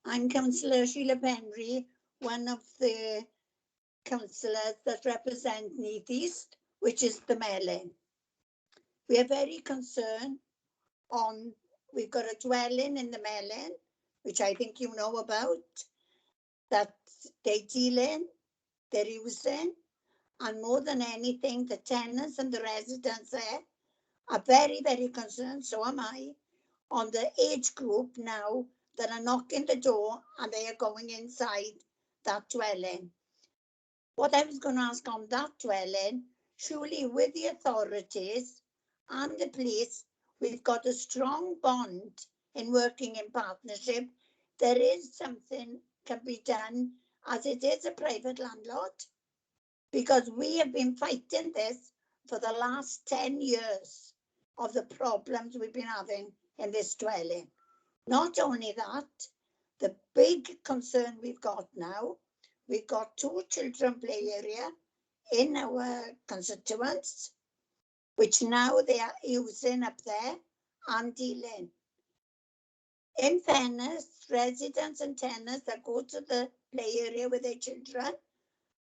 I'm Councillor Sheila Penry, one of the councillors that represent Neath East, which is the Melin. We are very concerned on, we've got a dwelling in the Melin, which I think you know about, that they're dealing, they're using, and more than anything, the tenants and the residents there are very, very concerned, so am I, on the age group now that are knocking the door and they are going inside that dwelling. What I was going to ask on that dwelling, surely with the authorities and the police, we've got a strong bond in working in partnership. There is something can be done as it is a private landlord, because we have been fighting this for the last 10 years of the problems we've been having in this dwelling. Not only that, the big concern we've got now, we've got 2 children play area in our constituents, which now they are using up there and dealing. In fairness, residents and tenants that go to the play area with their children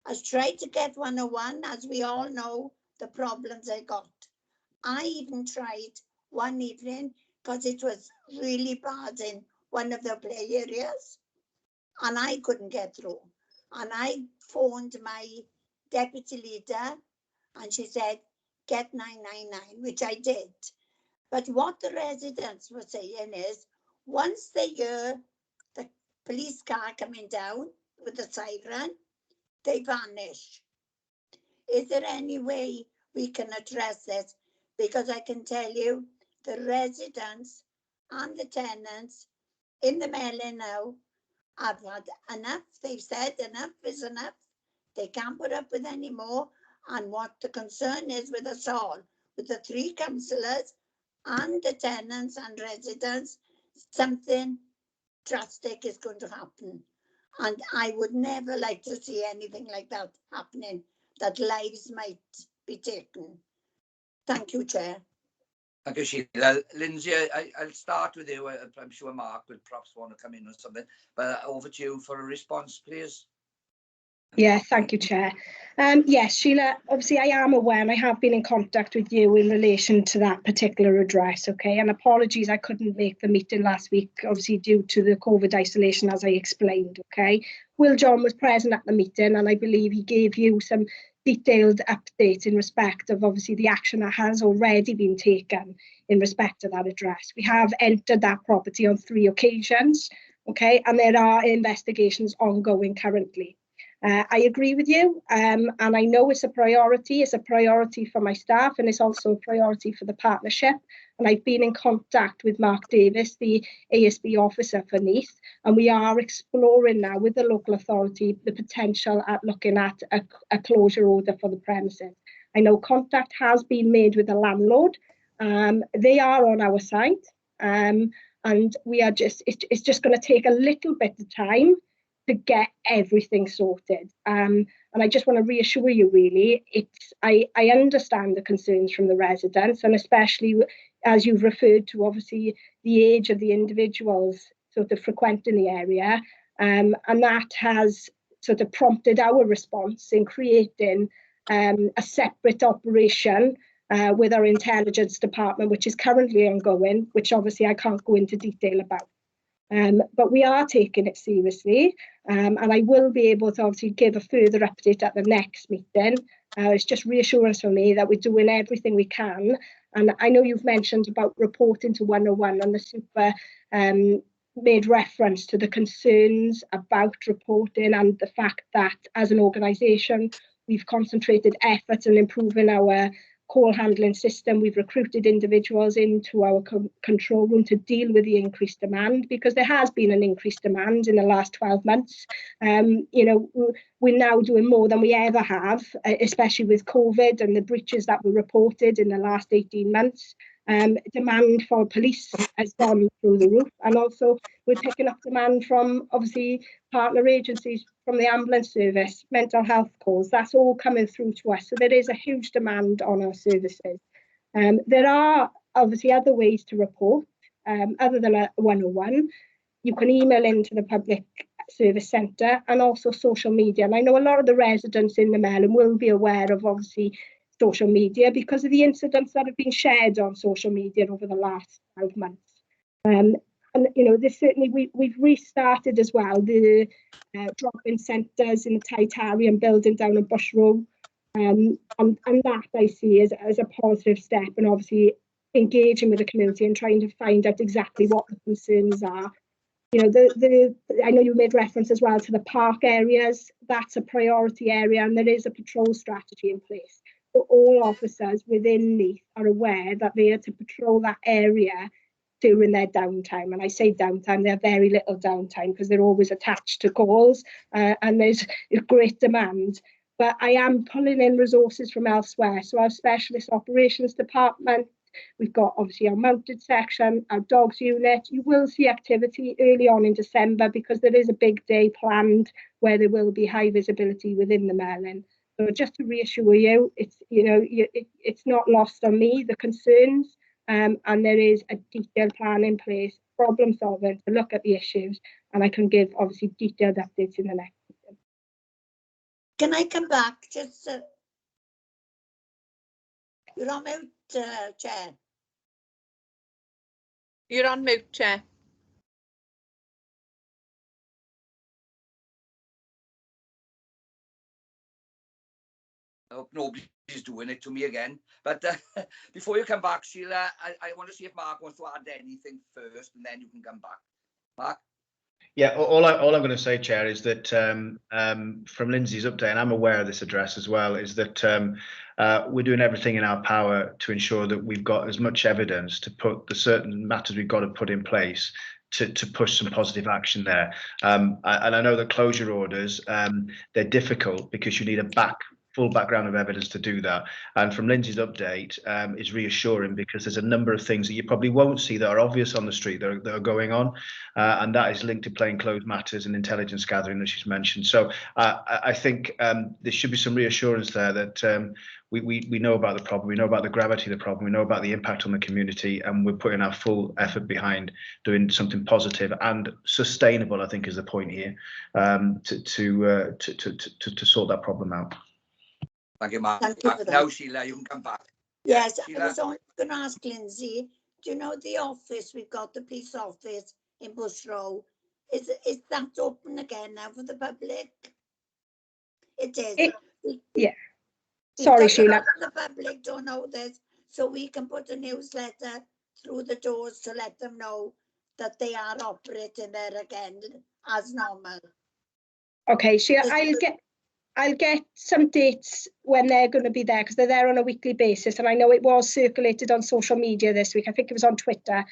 has tried to get 101, as we all know the problems they got. I even tried one evening because it was really bad in one of the play areas and I couldn't get through. And I phoned my deputy leader and she said, get 999, which I did. But what the residents were saying is, once they hear the police car coming down with the siren, they vanish. Is there any way we can address this? Because I can tell you, the residents and the tenants in the Melin now have had enough. They've said enough is enough. They can't put up with any more. And what the concern is with us all, with the 3 councillors and the tenants and residents, something drastic is going to happen. And I would never like to see anything like that happening, that lives might be taken. Thank you, Chair. Thank you, Sheila. Lindsay, I'll start with you. I'm sure Mark will perhaps want to come in or something, but over to you for a response, please. Yeah, thank you, Chair. Yes, Sheila, obviously I am aware and I have been in contact with you in relation to that particular address, okay? And apologies, I couldn't make the meeting last week, obviously due to the COVID isolation, as I explained, okay? Will John was present at the meeting and I believe he gave you some detailed update in respect of obviously the action that has already been taken in respect to that address. We have entered that property on 3 occasions, okay? And there are investigations ongoing currently. I agree with you, and I know it's a priority. It's a priority for my staff, and it's also a priority for the partnership. And I've been in contact with Mark Davis, the ASB officer for Neath, and we are exploring now with the local authority the potential at looking at a closure order for the premises. I know contact has been made with the landlord. They are on our side, and we are it's just going to take a little bit of time to get everything sorted. And I just want to reassure you, really, I understand the concerns from the residents, and especially as you've referred to, obviously, the age of the individuals sort of frequenting the area. And that has sort of prompted our response in creating a separate operation with our intelligence department, which is currently ongoing, which obviously I can't go into detail about. But we are taking it seriously, and I will be able to obviously give a further update at the next meeting. It's just reassurance for me that we're doing everything we can. And I know you've mentioned about reporting to 101, and the super made reference to the concerns about reporting and the fact that as an organisation, we've concentrated efforts on improving our call handling system. We've recruited individuals into our control room to deal with the increased demand, because there has been an increased demand in the last 12 months. You know, we're now doing more than we ever have, especially with COVID and the breaches that were reported in the last 18 months. Demand for police has gone through the roof, and also we're picking up demand from obviously partner agencies, from the ambulance service, mental health calls. That's all coming through to us, so there is a huge demand on our services. There are obviously other ways to report other than a 101. You can email into the public service centre and also social media, and I know a lot of the residents in the Melon will be aware of obviously social media because of the incidents that have been shared on social media over the last 12 months. And you know, there's certainly we've restarted as well the drop-in centres in the Titanium building down on Bush Road, and that I see as a positive step, and obviously engaging with the community and trying to find out exactly what the concerns are. You know, I know you made reference as well to the park areas. That's a priority area, and there is a patrol strategy in place. So all officers within Neath are aware that they are to patrol that area during their downtime. And I say downtime, they have very little downtime because they're always attached to calls, and there's a great demand. But I am pulling in resources from elsewhere. So our specialist operations department, we've got obviously our mounted section, our dogs unit. You will see activity early on in December because there is a big day planned where there will be high visibility within the Melon. So just to reassure you, it's, you know, it's not lost on me, the concerns, and there is a detailed plan in place, problem solving, to look at the issues, and I can give obviously detailed updates in the next meeting. Can I come back? Just you're on mute, Chair. You're on mute, Chair. I hope nobody's doing it to me again. But before you come back, Sheila, I want to see if Mark wants to add anything first, and then you can come back. Mark? Yeah, all I'm going to say, Chair, is that from Lindsay's update, and I'm aware of this address as well, is that we're doing everything in our power to ensure that we've got as much evidence to put the certain matters we've got to put in place to push some positive action there. And I know that closure orders, they're difficult because you need a full background of evidence to do that. And from Lindsay's update, is reassuring, because there's a number of things that you probably won't see that are obvious on the street that are going on, and that is linked to plainclothes matters and intelligence gathering that she's mentioned. So I think there should be some reassurance there that we know about the problem, we know about the gravity of the problem, we know about the impact on the community, and we're putting our full effort behind doing something positive and sustainable, I think is the point here, to sort that problem out. Thank you, Mark. Thank you for that. Now, Sheila, you can come back. Yes, Sheila? I was only going to ask Lindsay, do you know the office, we've got the police office in Bush Row, is that open again now for the public? It is. Yeah. Sorry, Sheila. The public don't know this, so we can put a newsletter through the doors to let them know that they are operating there again as normal. Okay, Sheila, I'll get some dates when they're going to be there, because they're there on a weekly basis, and I know it was circulated on social media this week. I think it was on Twitter.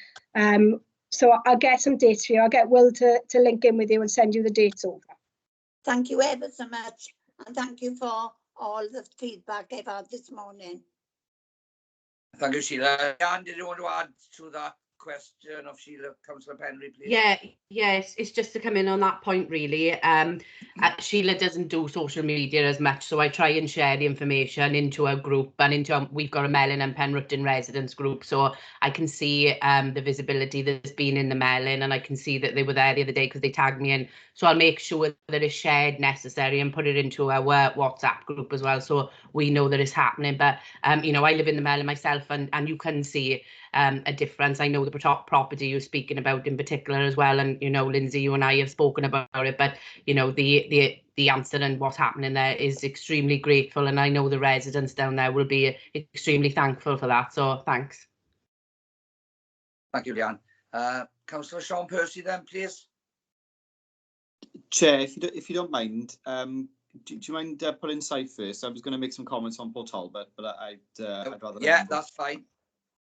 So I'll get some dates for you. I'll get Will to link in with you and send you the dates over. Thank you ever so much, and thank you for all the feedback I've had this morning. Thank you, Sheila. Jan, did you want to add to that question of Sheila, Councillor Penry, please? Yes, it's just to come in on that point, really. Sheila doesn't do social media as much, so I try and share the information into our group and we've got a Melyn and Penrutton residents group, so I can see the visibility that's been in the Melyn, and I can see that they were there the other day because they tagged me in. So I'll make sure that it's shared necessary and put it into our WhatsApp group as well, so we know that it's happening. But you know, I live in the Melyn myself, and you can see a difference. I know the property you're speaking about in particular as well, and you know, Lindsay, you and I have spoken about it, but you know, the answer and what's happening there is extremely grateful, and I know the residents down there will be extremely thankful for that, so thanks. Thank you, Leanne. Councillor Sean Percy then, please. Chair, if you don't mind, do you mind putting Scythe first? I was going to make some comments on Port Talbot, but I'd rather... Yeah, that's fine.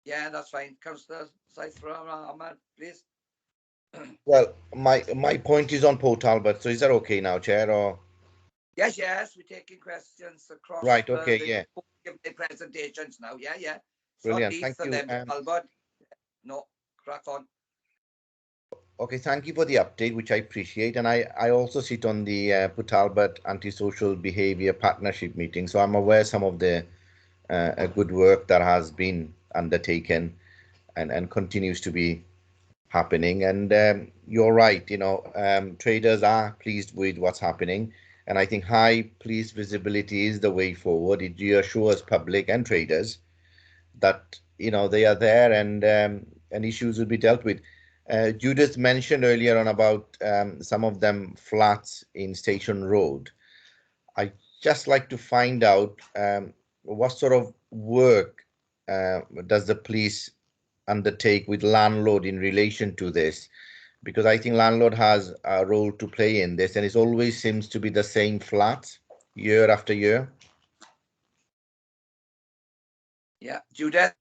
Yeah, that's fine. Councillor Scythe, Ahmad, please. Well, my point is on Port Talbot, so is that okay now, Chair? Or Yes, we're taking questions across. Right, okay, yeah. Give the presentations now, yeah. Brilliant, Neath thank and you. then Talbot. No, crack on. Okay, thank you for the update, which I appreciate. And I also sit on the Port Talbot Antisocial Behaviour Partnership meeting, so I'm aware some of the good work that has been undertaken and continues to be happening. And you're right, you know, traders are pleased with what's happening, and I think high police visibility is the way forward. It reassures public and traders that, you know, they are there and issues will be dealt with. Judith mentioned earlier on about some of them flats in Station Road. I just like to find out what sort of work does the police undertake with landlord in relation to this, because I think landlord has a role to play in this, and it always seems to be the same flats year after year. Yeah, Judith.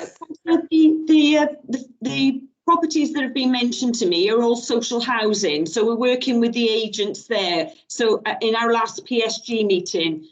The properties that have been mentioned to me are all social housing, so we're working with the agents there. So in our last PSG meeting,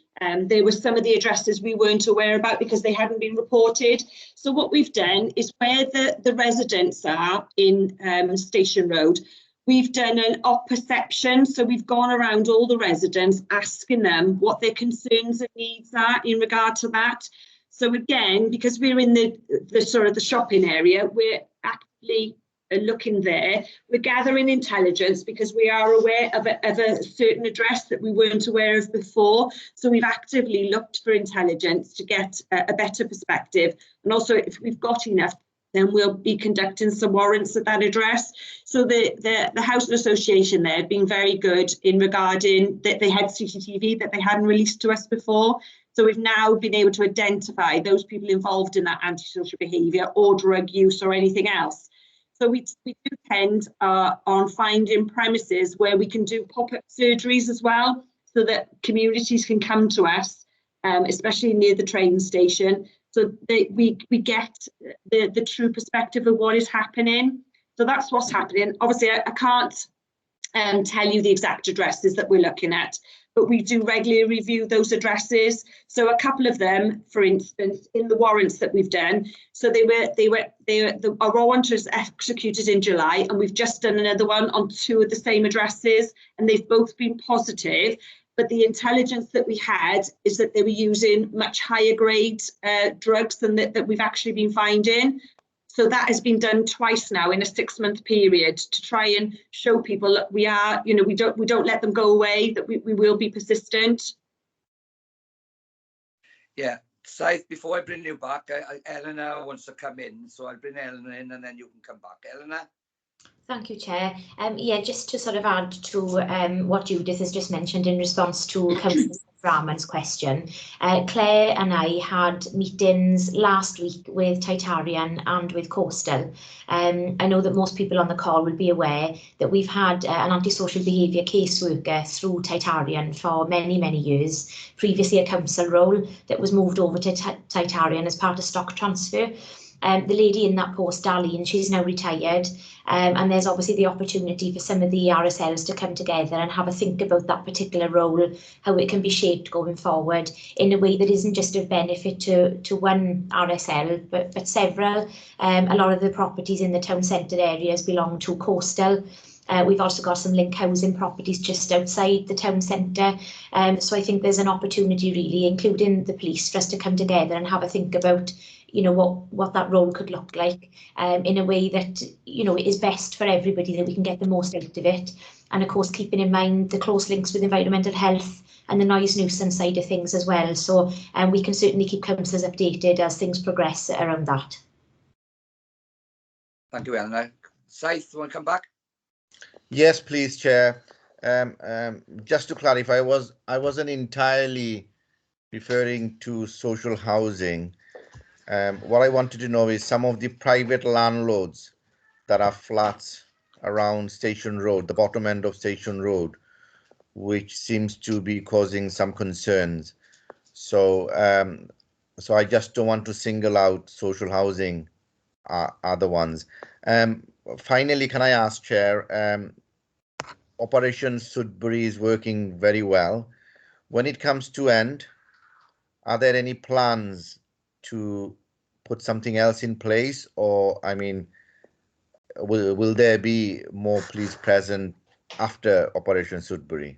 there were some of the addresses we weren't aware about because they hadn't been reported. So what we've done is where the residents are in Station Road, we've done an op perception. So we've gone around all the residents asking them what their concerns and needs are in regard to that. So again, because we're in the sort of the shopping area, we're actively looking there. We're gathering intelligence because we are aware of a certain address that we weren't aware of before. So we've actively looked for intelligence to get a better perspective. And also, if we've got enough, then we'll be conducting some warrants at that address. So the housing association there have been very good in regarding that they had CCTV that they hadn't released to us before. So we've now been able to identify those people involved in that antisocial behaviour or drug use or anything else. So we do tend on finding premises where we can do pop-up surgeries as well, so that communities can come to us, especially near the train station, so that we get the true perspective of what is happening. So that's what's happening. Obviously, I can't tell you the exact addresses that we're looking at, but we do regularly review those addresses. So a couple of them, for instance, in the warrants that we've done, so the warrant was executed in July, and we've just done another one on 2 of the same addresses, and they've both been positive. But the intelligence that we had is that they were using much higher grade drugs than that we've actually been finding. So that has been done twice now in a 6-month period to try and show people that we are, you know, we don't let them go away, that we will be persistent. Yeah, Scythe, before I bring you back, Eleanor wants to come in, so I'll bring Eleanor in and then you can come back. Eleanor? Thank you, Chair. Yeah, just to sort of add to what Judith has just mentioned in response to Councillor Rahman's question, Claire and I had meetings last week with Titarian and with Coastal. I know that most people on the call will be aware that we've had an antisocial behaviour caseworker through Titarian for many, many years, previously a council role that was moved over to Titarian as part of stock transfer. The lady in that post, Darlene, she's now retired, and there's obviously the opportunity for some of the RSLs to come together and have a think about that particular role, how it can be shaped going forward in a way that isn't just of benefit to one RSL, but several. A lot of the properties in the town centre areas belong to Coastal. We've also got some link housing properties just outside the town centre. So I think there's an opportunity really, including the police, for us to come together and have a think about, you know, what that role could look like in a way that, you know, is best for everybody, that we can get the most out of it. And of course, keeping in mind the close links with environmental health and the noise nuisance side of things as well. So we can certainly keep councillors updated as things progress around that. Thank you, Eleanor. Scythe, you want to come back? Yes, please, Chair. Just to clarify, I wasn't entirely referring to social housing. What I wanted to know is some of the private landlords that have flats around Station Road, the bottom end of Station Road, which seems to be causing some concerns. So, so I just don't want to single out social housing, other ones. Finally, can I ask, Chair, Operation Sudbury is working very well. When it comes to end, are there any plans to put something else in place, or I mean, will there be more police present after Operation Sudbury?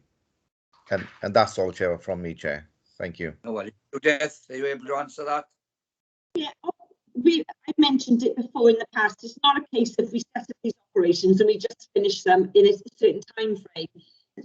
And that's all, Chair, from me, Chair. Thank you. No worries. Judith, are you able to answer that? Yeah, I mentioned it before in the past. It's not a case of we set up these operations and we just finish them in a certain time frame.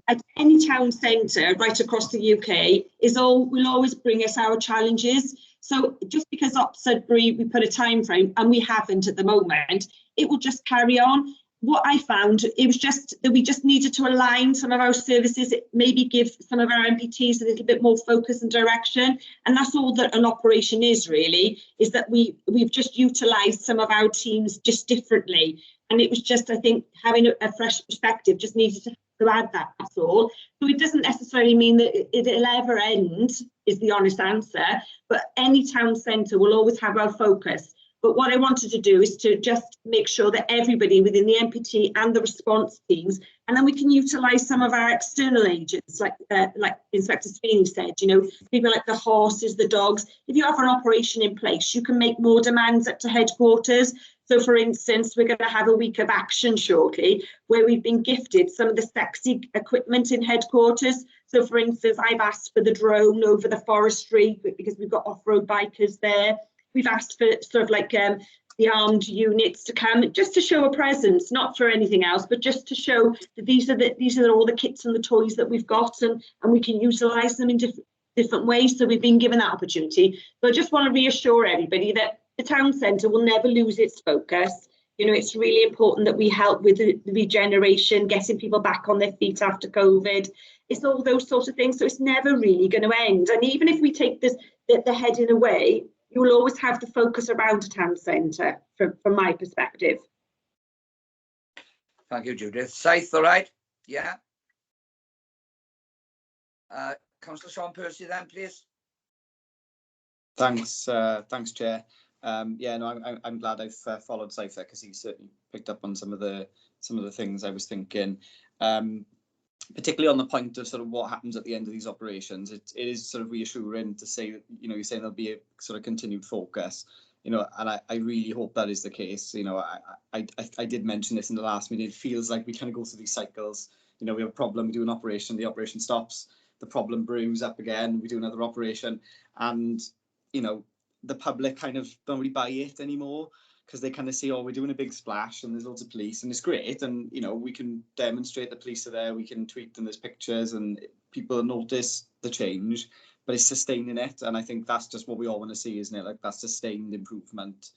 At any town centre right across the UK will always bring us our challenges. So just because up Sudbury we put a time frame and we haven't at the moment, it will just carry on. What I found, it was just that we just needed to align some of our services, maybe give some of our MPTs a little bit more focus and direction. And that's all that an operation is really, is that we've just utilised some of our teams just differently. And it was just, I think, having a fresh perspective just needed to add that, that's all. So it doesn't necessarily mean that it'll ever end, is the honest answer, but any town centre will always have our focus. But what I wanted to do is to just make sure that everybody within the MPT and the response teams, and then we can utilise some of our external agents, like Inspector Sweeney said, you know, people like the horses, the dogs. If you have an operation in place, you can make more demands up to headquarters. So, for instance, we're going to have a week of action shortly where we've been gifted some of the sexy equipment in headquarters. So, for instance, I've asked for the drone over the forestry because we've got off-road bikers there. We've asked for sort of like the armed units to come just to show a presence, not for anything else, but just to show that these are all the kits and the toys that we've got, and we can utilise them in different ways. So we've been given that opportunity. So I just want to reassure everybody that the town centre will never lose its focus. You know, it's really important that we help with the regeneration, getting people back on their feet after COVID. It's all those sorts of things. So it's never really going to end. And even if we take the heading away, you will always have the focus around a town centre from my perspective. Thank you, Judith. Scythe, all right? Yeah. Councillor Sean Percy then, please. Thanks, Chair. Yeah, no, I'm glad I've followed Scythe because he certainly picked up on some of the things I was thinking. particularly on the point of sort of what happens at the end of these operations, it is sort of reassuring to say that, you know, you're saying there'll be a sort of continued focus, you know, and I really hope that is the case. You know, I did mention this in the last meeting. It feels like we kind of go through these cycles. You know, we have a problem, we do an operation, the operation stops, the problem brews up again, we do another operation, and, you know, the public kind of don't really buy it anymore, because they kind of see, oh, we're doing a big splash and there's loads of police and it's great, and, you know, we can demonstrate the police are there, we can tweet them, there's pictures and people notice the change, but it's sustaining it. And I think that's just what we all want to see, isn't it? Like that sustained improvement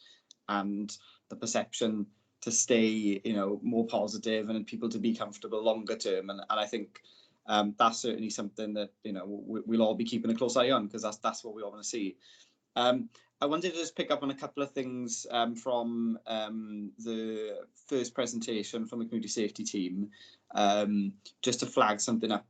and the perception to stay, you know, more positive and people to be comfortable longer term. And I think that's certainly something that, you know, we'll all be keeping a close eye on, because that's what we all want to see. I wanted to just pick up on a couple of things from the first presentation from the community safety team, just to flag something up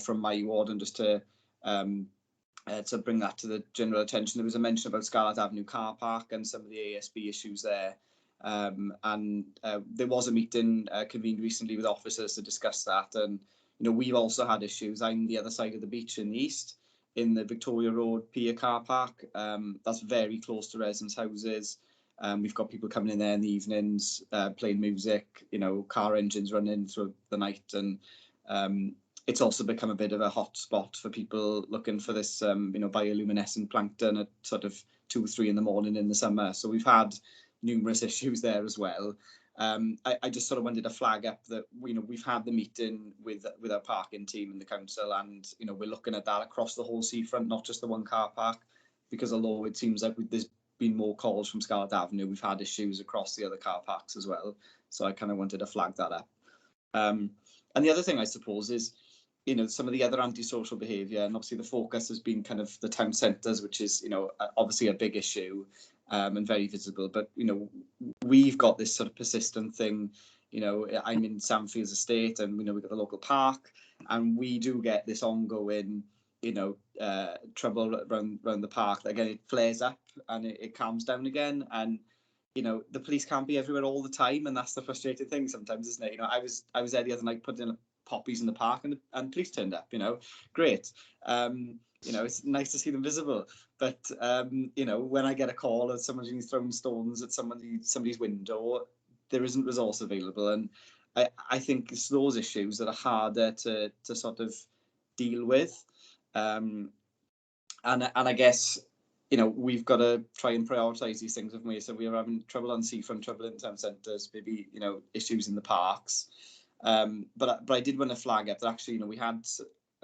from my ward, and just to bring that to the general attention. There was a mention about Scarlett Avenue car park and some of the ASB issues there. And there was a meeting convened recently with officers to discuss that. And, you know, we've also had issues. I'm the other side of the beach in the east, in the Victoria Road Pier car park. That's very close to residents' houses. We've got people coming in there in the evenings, playing music, you know, car engines running through the night. And it's also become a bit of a hot spot for people looking for this, you know, bioluminescent plankton at sort of 2 or 3 in the morning in the summer. So we've had numerous issues there as well. I just sort of wanted to flag up that, you know, we've had the meeting with our parking team and the council, and, you know, we're looking at that across the whole seafront, not just the one car park, because although it seems like there's been more calls from Scarlett Avenue, we've had issues across the other car parks as well. So I kind of wanted to flag that up. And the other thing, I suppose, is, you know, some of the other antisocial behaviour, and obviously the focus has been kind of the town centres, which is, you know, obviously a big issue and very visible. But, you know, we've got this sort of persistent thing. You know, I'm in Sandfields Estate, and, you know, we've got the local park, and we do get this ongoing, you know, trouble around the park. Again, it flares up and it calms down again. And, you know, the police can't be everywhere all the time, and that's the frustrating thing sometimes, isn't it? You know, I was there the other night putting poppies in the park, and police turned up. You know, great. You know, it's nice to see them visible, but you know, when I get a call that someone's throwing stones at somebody's window, there isn't resource available. And I think it's those issues that are harder to sort of deal with. And I guess, you know, we've got to try and prioritise these things, haven't we? So we are having trouble on seafront, trouble in town centres, maybe, you know, issues in the parks. But I did want to flag up that actually, you know, we had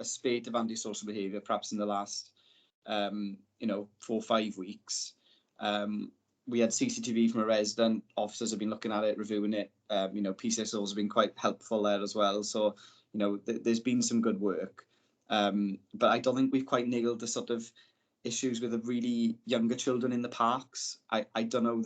a spate of antisocial behaviour perhaps in the last, you know, 4 or 5 weeks. We had CCTV from a resident, officers have been looking at it, reviewing it. You know, PCSOs have been quite helpful there as well. So, you know, there's been some good work. But I don't think we've quite nailed the sort of issues with the really younger children in the parks. I don't know,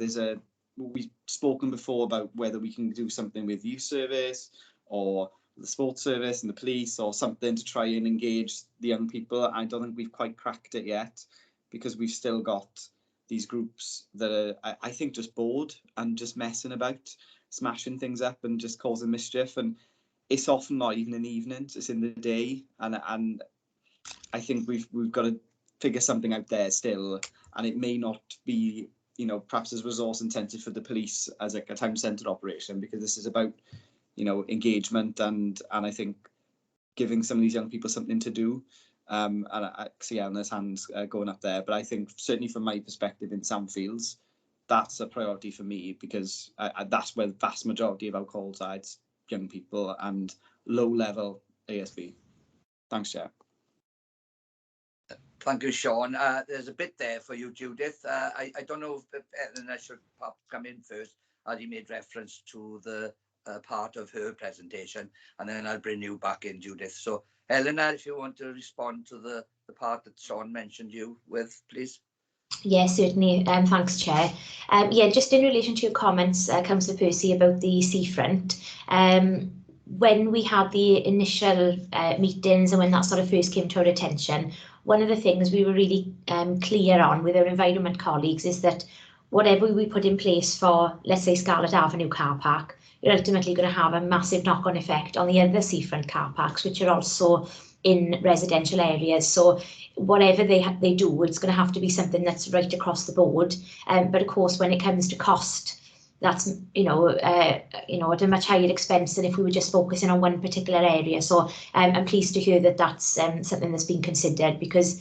we've spoken before about whether we can do something with youth service or the sports service and the police or something to try and engage the young people. I don't think we've quite cracked it yet, because we've still got these groups that are, I think, just bored and just messing about, smashing things up and just causing mischief. And it's often not even in the evenings, it's in the day. And I think we've got to figure something out there still. And it may not be, you know, perhaps as resource intensive for the police as like a town centre operation, because this is about, you know, engagement and I think giving some of these young people something to do. And I see Eleanor's hands going up there, but I think certainly from my perspective in Sandfields, that's a priority for me, because that's where the vast majority of our calls are. It's young people and low level ASB. Thanks, Chair. Thank you, Sean. There's a bit there for you, Judith. I don't know if Eleanor should come in first, as he made reference to the part of her presentation, and then I'll bring you back in, Judith. So, Eleanor, if you want to respond to the part that Sean mentioned you with, please. Yes, certainly. Thanks, Chair. Yeah, just in relation to your comments, Councillor Percy, about the seafront. When we had the initial meetings and when that sort of first came to our attention, one of the things we were really clear on with our environment colleagues is that whatever we put in place for, let's say, Scarlett Avenue car park, you're ultimately going to have a massive knock-on effect on the other seafront car parks, which are also in residential areas. So whatever they do, it's going to have to be something that's right across the board. But of course, when it comes to cost, that's at a much higher expense than if we were just focusing on one particular area. So I'm pleased to hear that that's something that's been considered, because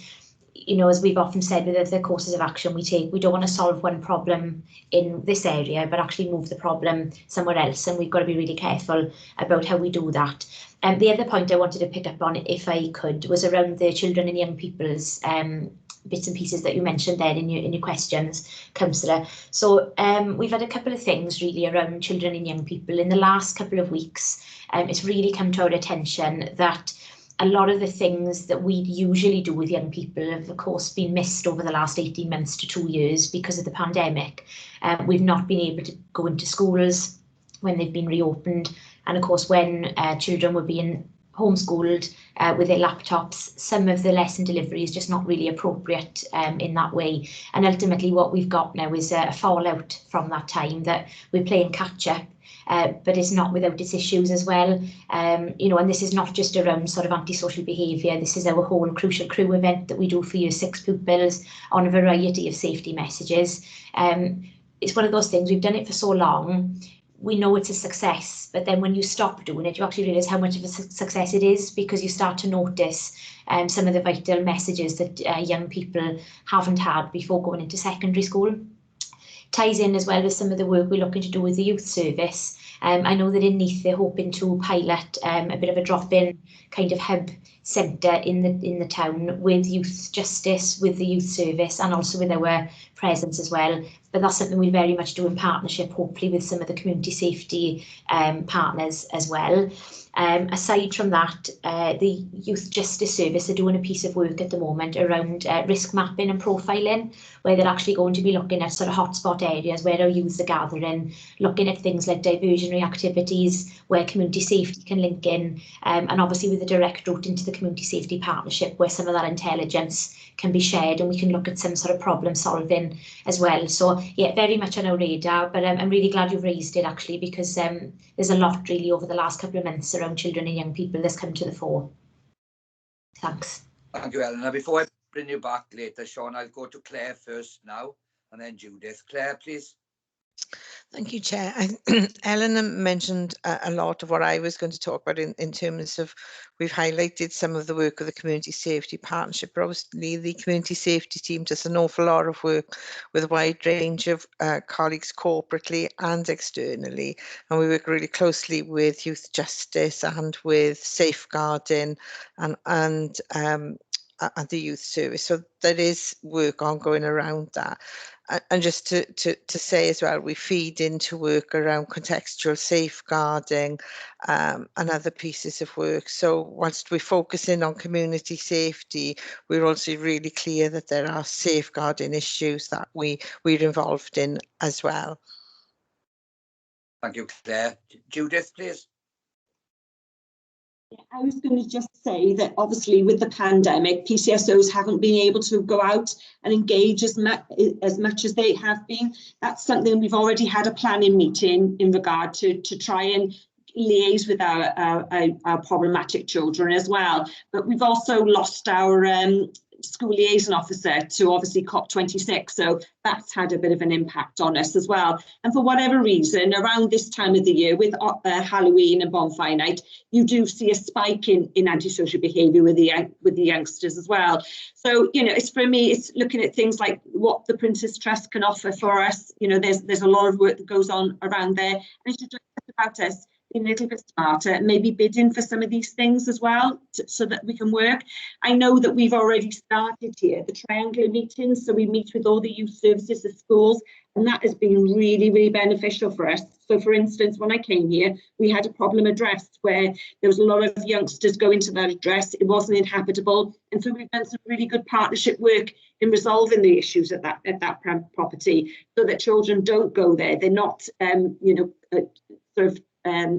as we've often said with the courses of action we take, we don't want to solve one problem in this area, but actually move the problem somewhere else, and we've got to be really careful about how we do that. And the other point I wanted to pick up on, if I could, was around the children and young people's bits and pieces that you mentioned there in your questions, Councillor. So we've had a couple of things really around children and young people in the last couple of weeks. It's really come to our attention that a lot of the things that we usually do with young people have, of course, been missed over the last 18 months to 2 years because of the pandemic. We've not been able to go into schools when they've been reopened. And of course, when children were being homeschooled with their laptops, some of the lesson delivery is just not really appropriate in that way. And ultimately what we've got now is a fallout from that time that we're playing catch up. But it's not without its issues as well. And this is not just around sort of antisocial behaviour. This is our whole Crucial Crew event that we do for Year 6 pupils on a variety of safety messages. It's one of those things, we've done it for so long, we know it's a success, but then when you stop doing it, you actually realise how much of a success it is, because you start to notice some of the vital messages that young people haven't had before going into secondary school. Ties in as well with some of the work we're looking to do with the youth service. I know that in Neath they're hoping to pilot a bit of a drop-in kind of hub centre in the town with youth justice, with the youth service, and also with our presence as well. But that's something we very much do in partnership, hopefully with some of the community safety partners as well. Aside from that, the Youth Justice Service are doing a piece of work at the moment around risk mapping and profiling, where they're actually going to be looking at sort of hotspot areas where our youths are gathering, looking at things like diversionary activities, where community safety can link in, and obviously with a direct route into the community safety partnership, where some of that intelligence can be shared and we can look at some sort of problem solving as well. So yeah, very much on our radar, but I'm really glad you've raised it actually, because there's a lot really over the last couple of months around children and young people that's come to the fore. Thanks. Thank you, Eleanor. Before I bring you back later, Sean, I'll go to Claire first now, and then Judith. Claire, please. Thank you, Chair. Eleanor mentioned a lot of what I was going to talk about in terms of, we've highlighted some of the work of the Community Safety Partnership, but obviously the Community Safety team does an awful lot of work with a wide range of colleagues corporately and externally, and we work really closely with Youth Justice and with safeguarding and the youth service. So there is work ongoing around that. And just to say as well, we feed into work around contextual safeguarding and other pieces of work. So whilst we're focusing on community safety, we're also really clear that there are safeguarding issues that we're involved in as well. Thank you, Claire. Judith, please. I was going to just say that obviously with the pandemic, PCSOs haven't been able to go out and engage as much as they have been. That's something we've already had a planning meeting in regard to try and liaise with our problematic children as well. But we've also lost our school liaison officer to obviously COP26, so that's had a bit of an impact on us as well. And for whatever reason, around this time of the year with Halloween and bonfire night, you do see a spike in antisocial behaviour with the youngsters as well. So it's, for me, it's looking at things like what the Prince's Trust can offer for us. There's a lot of work that goes on around there, and it's just about us being a little bit smarter, maybe bidding for some of these things as well, so that we can work. I know that we've already started here the triangular meetings, so we meet with all the youth services at schools, and that has been really, really beneficial for us. So for instance, when I came here, we had a problem address where there was a lot of youngsters going to that address. It wasn't inhabitable, and so we've done some really good partnership work in resolving the issues at that property, so that children don't go there. They're not sort of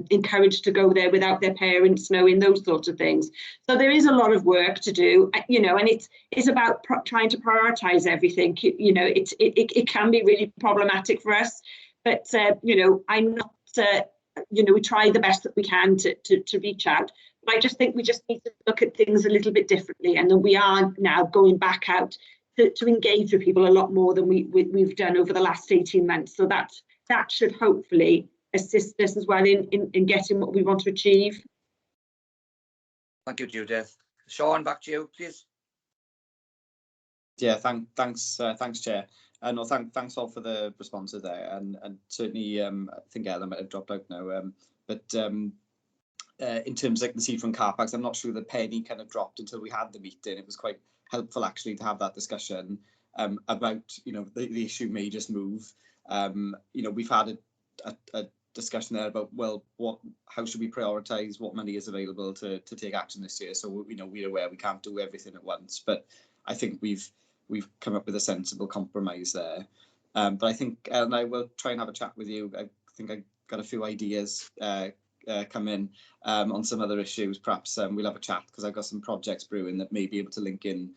encouraged to go there without their parents knowing, those sorts of things. So there is a lot of work to do, and it's about trying to prioritise everything. It can be really problematic for us, but I'm not you know, we try the best that we can to reach out. But I just think we just need to look at things a little bit differently, and that we are now going back out to engage with people a lot more than we've done over the last 18 months. So that should hopefully assist us as well in getting what we want to achieve. Thank you, Judith. Sean, back to you, please. Yeah, thanks, Chair. No, thanks all for the responses there, and certainly I think Ella might have dropped out now. But in terms of like the seafront car parks, I'm not sure the penny kind of dropped until we had the meeting. It was quite helpful actually to have that discussion about, you know, the issue may just move. You know, we've had a discussion there about, well, how should we prioritise what money is available to take action this year. So, you know, we're aware we can't do everything at once, but I think we've come up with a sensible compromise there. But I think Ellen and I will try and have a chat with you. I think I got a few ideas come in on some other issues. Perhaps we'll have a chat, because I've got some projects brewing that may be able to link in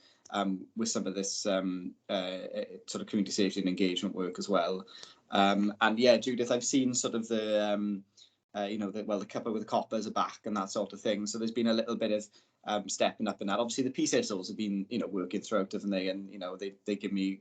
with some of this sort of community safety and engagement work as well. And yeah, Judith, I've seen sort of the you know, the couple with the coppers are back and that sort of thing. So there's been a little bit of stepping up in that. Obviously, the PCSOs have been, you know, working throughout, haven't they? And you know, they give me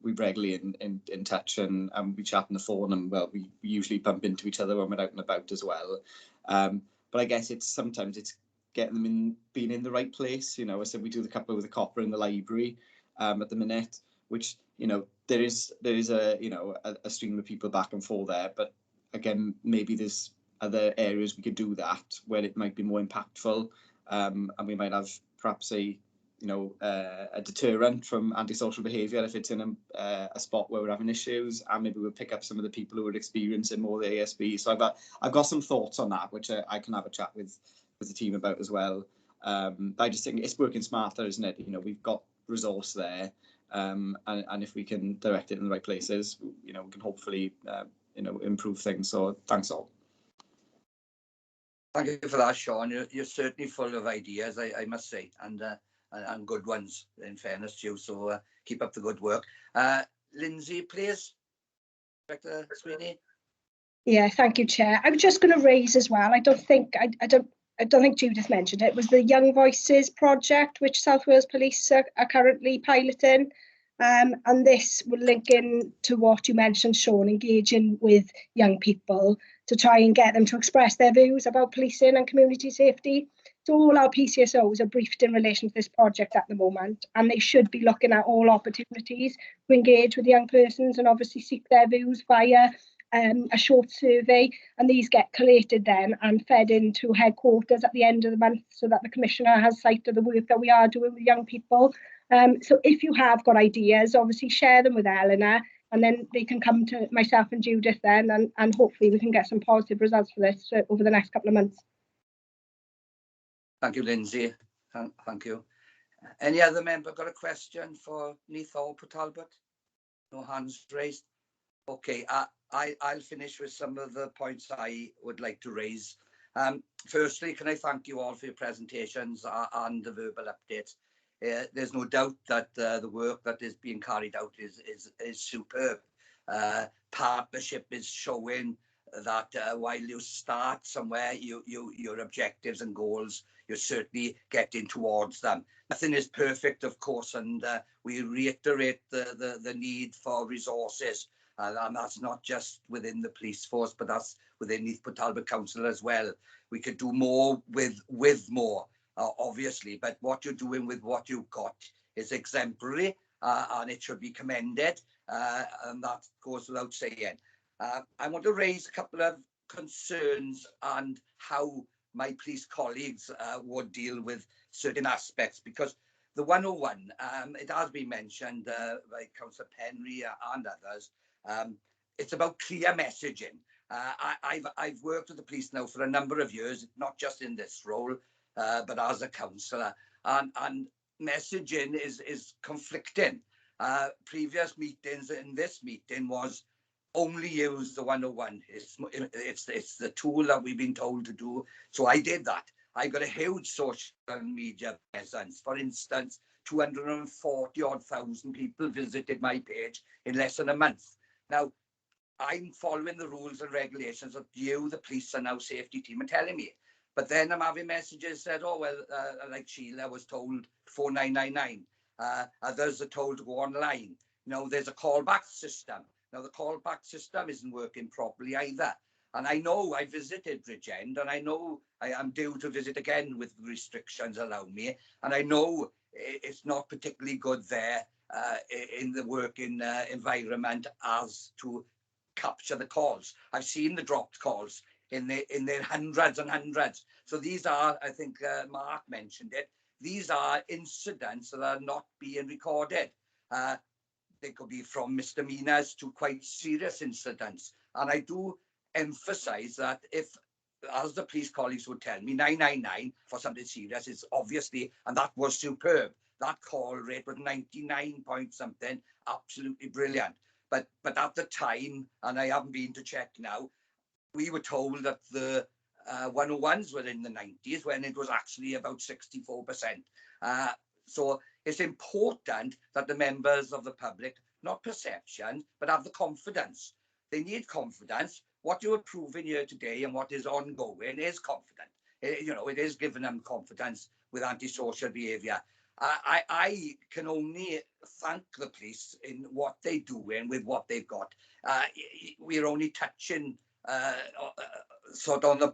we're regularly in touch, and we chat on the phone, and well, we usually bump into each other when we're out and about as well. But I guess sometimes it's getting them being in the right place. You know, I said we do the couple with the copper in the library at the minute, which, you know, there is a, you know, a stream of people back and forth there. But again, maybe there's other areas we could do that where it might be more impactful, and we might have perhaps a deterrent from antisocial behaviour if it's in a spot where we're having issues, and maybe we'll pick up some of the people who are experiencing more the ASB. So I've got some thoughts on that, which I can have a chat with the team about as well. But I just think it's working smarter, isn't it? You know, we've got resource there, and if we can direct it in the right places, you know, we can hopefully you know, improve things. So thanks all. Thank you for that, Sean. You're certainly full of ideas, I must say, and good ones, in fairness to you. So keep up the good work. Lindsay, please. Director Sweeney. Yeah, thank you, Chair. I was just going to raise as well. I don't think Judith mentioned it. It was the Young Voices project, which South Wales Police are currently piloting. And this will link in to what you mentioned, Sean, engaging with young people to try and get them to express their views about policing and community safety. So all our PCSOs are briefed in relation to this project at the moment, and they should be looking at all opportunities to engage with young persons and obviously seek their views via a short survey, and these get collated then and fed into headquarters at the end of the month so that the Commissioner has sight of the work that we are doing with young people. So if you have got ideas, obviously share them with Eleanor, and then they can come to myself and Judith then, and hopefully we can get some positive results for this over the next couple of months. Thank you, Lindsay. Thank you. Any other member got a question for Neath or Talbot? No hands raised. Okay, I'll finish with some of the points I would like to raise. Firstly, can I thank you all for your presentations and the verbal updates. There's no doubt that the work that is being carried out is superb. Partnership is showing that while you start somewhere, your objectives and goals, you're certainly getting towards them. Nothing is perfect, of course, and we reiterate the need for resources. And that's not just within the police force, but that's within Neath Talbot Council as well. We could do more with more, obviously, but what you're doing with what you've got is exemplary, and it should be commended, and that goes without saying. I want to raise a couple of concerns and how my police colleagues would deal with certain aspects, because the 101, it has been mentioned by Councillor Penry and others, it's about clear messaging. I've worked with the police now for a number of years, not just in this role, but as a councillor, and messaging is conflicting. Previous meetings and this meeting was only use the 101. It's the tool that we've been told to do. So I did that. I got a huge social media presence. For instance, 240,000 people visited my page in less than a month. Now, I'm following the rules and regulations that you, the police, are now safety team, are telling me. But then I'm having messages said, oh, well, like Sheila was told 4999. Others are told to go online. You know, there's a callback system. Now, the callback system isn't working properly either. And I know I visited Bridgend, and I know I am due to visit again with restrictions allowing me. And I know it's not particularly good there in the working environment as to capture the calls. I've seen the dropped calls in their hundreds and hundreds. So these are, I think Mark mentioned it, these are incidents that are not being recorded. They could be from misdemeanors to quite serious incidents. And I do emphasize that if, as the police colleagues would tell me, 999 for something serious is obviously, and that was superb. That call rate was 99 point something, absolutely brilliant. But at the time, and I haven't been to check now, we were told that the 101s were in the 90s when it was actually about 64%. So it's important that the members of the public, not perception, but have the confidence. They need confidence. What you're proving here today and what is ongoing is confident. It is giving them confidence with antisocial behaviour. I can only thank the police in what they do and with what they've got. We're only touching sort of on the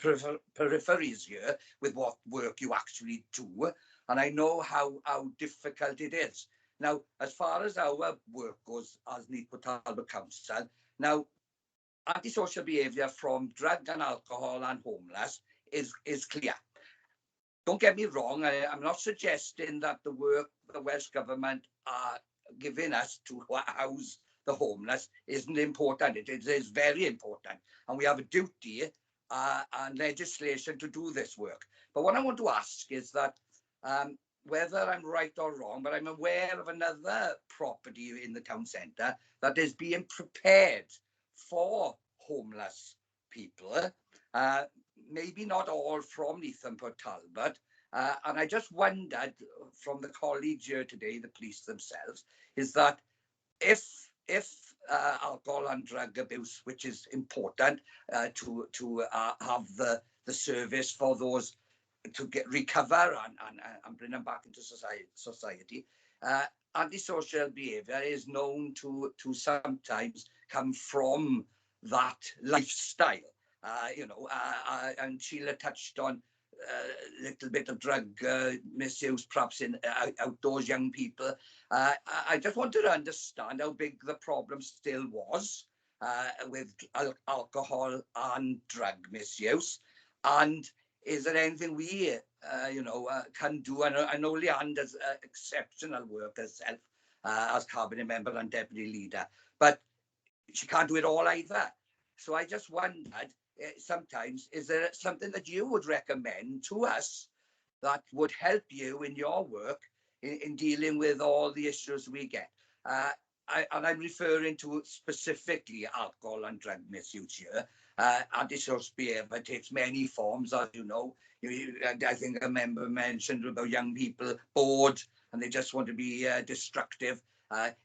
peripheries here with what work you actually do. And I know how difficult it is. Now, as far as our work goes as Neath Talbot Council, now, antisocial behaviour from drug and alcohol and homeless is clear. Don't get me wrong, I'm not suggesting that the work the Welsh Government are giving us to house the homeless isn't important. It is very important. And we have a duty and legislation to do this work. But what I want to ask is that whether I'm right or wrong, but I'm aware of another property in the town centre that is being prepared for homeless people. Maybe not all from Neath and Port Talbot. And I just wondered from the colleagues here today, the police themselves, is that if alcohol and drug abuse, which is important to have the service for those to recover and bring them back into society, antisocial behaviour is known to sometimes come from that lifestyle. And Sheila touched on a little bit of drug misuse, perhaps in outdoors young people. I just wanted to understand how big the problem still was with alcohol and drug misuse, and is there anything we can do? I know Leanne does exceptional work herself as cabinet member and deputy leader, but she can't do it all either. So I just wondered, sometimes, is there something that you would recommend to us that would help you in your work in dealing with all the issues we get? And I'm referring to specifically alcohol and drug misuse here. Antisocial behaviour takes many forms, as you know. I think a member mentioned about young people bored and they just want to be destructive.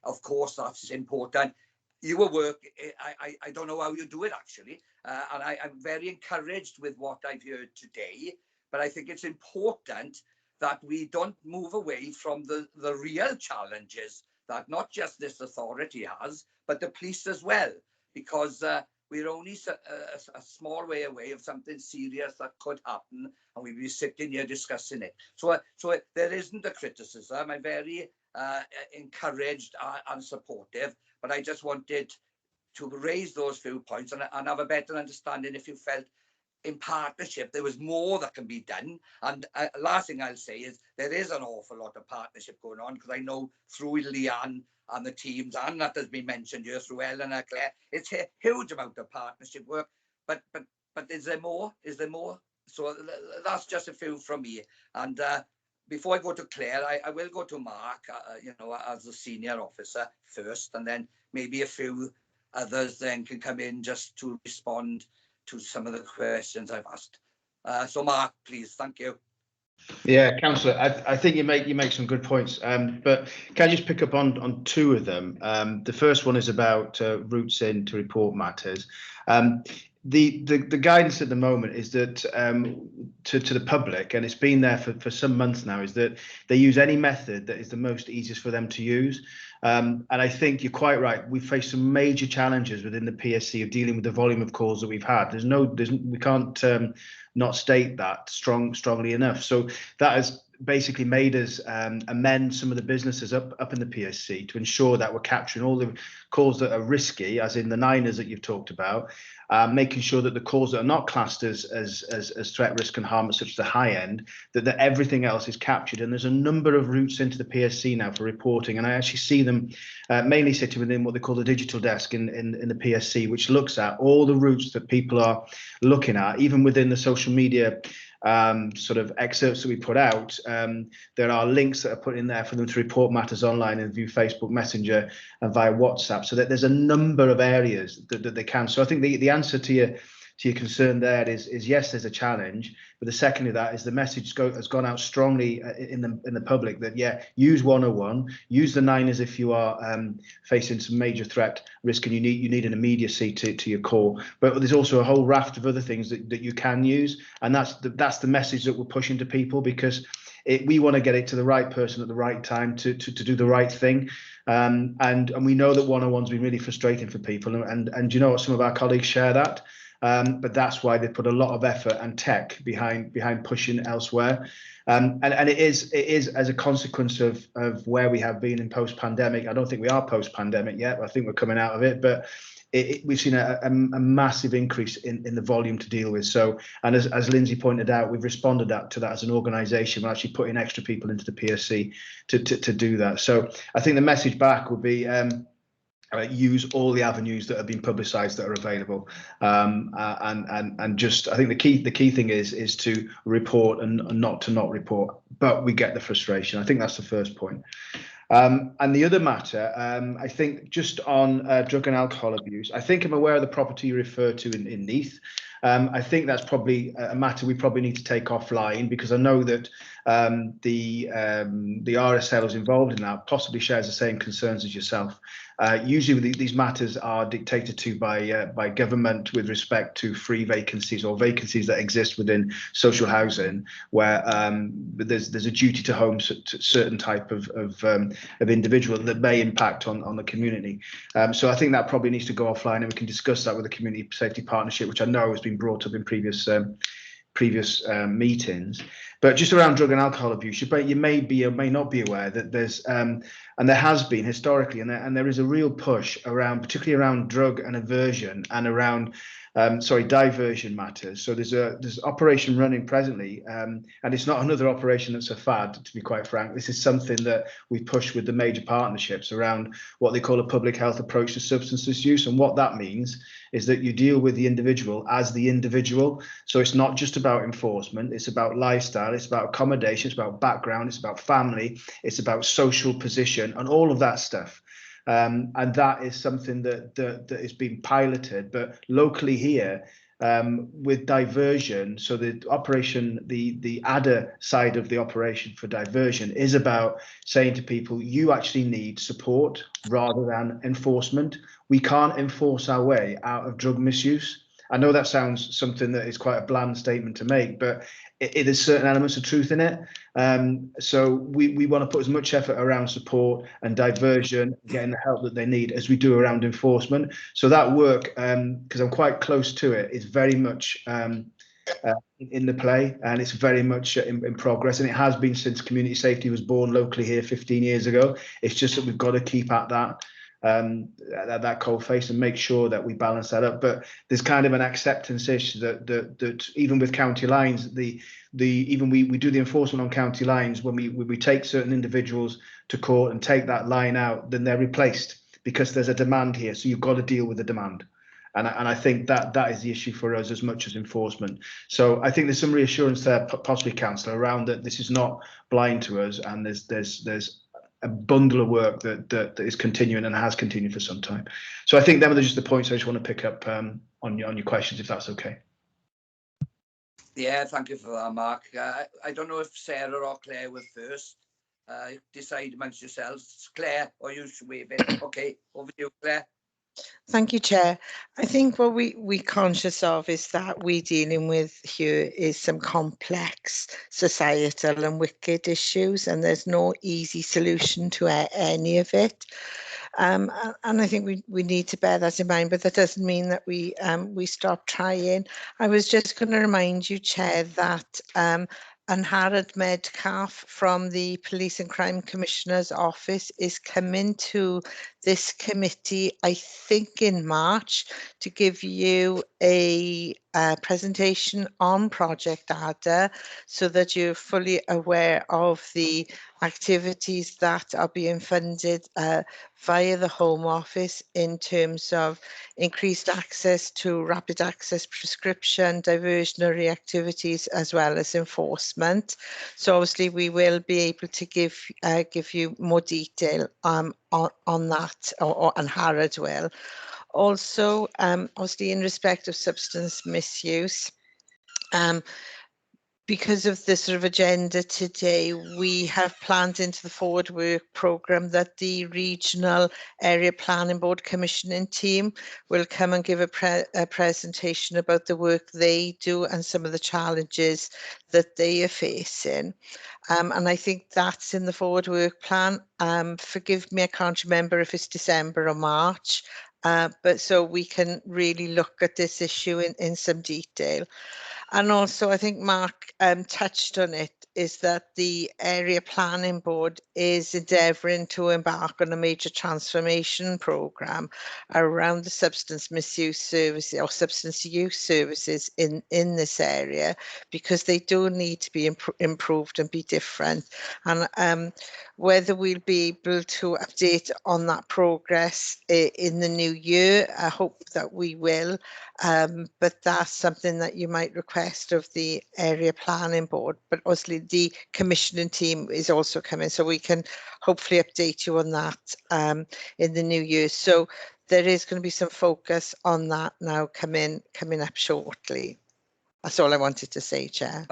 Of course, that's important. Your work, I don't know how you do it actually, and I'm very encouraged with what I've heard today, but I think it's important that we don't move away from the real challenges that not just this authority has, but the police as well, because we're only a small way away of something serious that could happen, and we'll be sitting here discussing it. So there isn't a criticism. I'm very encouraged and supportive, but I just wanted to raise those few points and have a better understanding if you felt in partnership there was more that can be done. And last thing I'll say is there is an awful lot of partnership going on, because I know through Leanne and the teams, and that has been mentioned here through Eleanor, Claire, it's a huge amount of partnership work, but is there more? So that's just a few from me. And before I go to Claire, I will go to Mark, as the senior officer first, and then maybe a few others then can come in just to respond to some of the questions I've asked. So Mark, please, thank you. Yeah, Councillor, I think you make some good points, but can I just pick up on two of them? The first one is about routes in to report matters. The guidance at the moment is that to the public, and it's been there for some months now, is that they use any method that is the most easiest for them to use. And I think you're quite right. We've faced some major challenges within the PSC of dealing with the volume of calls that we've had. We can't not state that strongly enough. So that has basically made us amend some of the businesses up in the PSC to ensure that we're capturing all the calls that are risky, as in the niners that you've talked about, making sure that the calls that are not classed as threat, risk and harm, such as the high end, that everything else is captured. And there's a number of routes into the PSC now for reporting, and I actually see them mainly sitting within what they call the digital desk in the PSC, which looks at all the routes that people are looking at, even within the social media sort of excerpts that we put out. There are links that are put in there for them to report matters online and view Facebook Messenger and via WhatsApp, so that there's a number of areas that they can. So I think the answer to your concern there is yes, there's a challenge, but the second of that is the message has gone out strongly in the public that use 101, use the niners if you are facing some major threat risk and you need an immediacy to your call. But there's also a whole raft of other things that you can use, and that's the message that we're pushing to people, because we want to get it to the right person at the right time to do the right thing. And we know that 101's been really frustrating for people, and you know what, some of our colleagues share that. But that's why they put a lot of effort and tech behind pushing elsewhere, and it is as a consequence of where we have been in post-pandemic. I don't think we are post-pandemic yet. I think we're coming out of it, but we've seen a massive increase in the volume to deal with. So, and as Lindsay pointed out, we've responded to that as an organisation. We're actually putting extra people into the PSC to do that. So I think the message back would be use all the avenues that have been publicised that are available, and just I think the key thing is to report and not to not report. But we get the frustration. I think that's the first point. And the other matter, I think, just on drug and alcohol abuse, I think I'm aware of the property you referred to in Neath. I think that's probably a matter we probably need to take offline, because I know that the RSL who's involved in that possibly shares the same concerns as yourself. Usually these matters are dictated to by government with respect to free vacancies or vacancies that exist within social housing, where there's a duty to home to certain type of individual that may impact on the community. So I think that probably needs to go offline, and we can discuss that with the Community Safety Partnership, which I know has been brought up in previous meetings. But just around drug and alcohol abuse, you may be or may not be aware that there's and there has been historically, and there is a real push around, particularly around drug and aversion and around diversion matters. So there's operation running presently, and it's not another operation that's a fad, to be quite frank. This is something that we push with the major partnerships around what they call a public health approach to substance misuse. And what that means is that you deal with the individual as the individual. So it's not just about enforcement, it's about lifestyle, it's about accommodation, it's about background, it's about family, it's about social position and all of that stuff. And that is something that is being piloted, but locally here with diversion. So the operation, the ADA side of the operation for diversion is about saying to people, you actually need support rather than enforcement. We can't enforce our way out of drug misuse. I know that sounds something that is quite a bland statement to make, but there's certain elements of truth in it. So we want to put as much effort around support and diversion, getting the help that they need, as we do around enforcement. So that work, because I'm quite close to it, is very much in the play, and it's very much in progress, and it has been since community safety was born locally here 15 years ago. It's just that we've got to keep at that cold face and make sure that we balance that up. But there's kind of an acceptance issue that even with county lines, even we do the enforcement on county lines, when we take certain individuals to court and take that line out, then they're replaced because there's a demand here. So you've got to deal with the demand. And I think that is the issue for us as much as enforcement. So I think there's some reassurance there, possibly, Councillor, around that this is not blind to us, and there's a bundle of work that is continuing and has continued for some time. So I think them are just the points I just want to pick up on your questions, if that's okay. Yeah, thank you for that, Mark. I don't know if Sarah or Claire were first. Decide amongst yourselves. Claire, or you should wave it. Okay, over to you, Claire. Thank you, Chair. I think what we conscious of is that we're dealing with here is some complex societal and wicked issues, and there's no easy solution to any of it. And I think we need to bear that in mind, but that doesn't mean that we stop trying. I was just going to remind you, Chair, that Anharad Medcalf from the Police and Crime Commissioner's Office is coming to this committee, I think in March, to give you a presentation on Project ADA so that you're fully aware of the activities that are being funded via the Home Office in terms of increased access to rapid access prescription, diversionary activities, as well as enforcement. So obviously we will be able to give you more detail on that, and Harrod will. Also, obviously in respect of substance misuse, because of the sort of agenda today, we have planned into the forward work programme that the Regional Area Planning Board Commissioning team will come and give a presentation about the work they do and some of the challenges that they are facing. And I think that's in the forward work plan. Forgive me, I can't remember if it's December or March, but so we can really look at this issue in some detail. And also, I think Mark touched on it, is that the Area Planning Board is endeavouring to embark on a major transformation programme around the substance misuse services or substance use services in this area, because they do need to be improved and be different. And whether we'll be able to update on that progress in the new year, I hope that we will. But that's something that you might request of the Area Planning Board. But obviously the commissioning team is also coming, so we can hopefully update you on that in the new year. So there is going to be some focus on that now coming up shortly. That's all I wanted to say, Chair.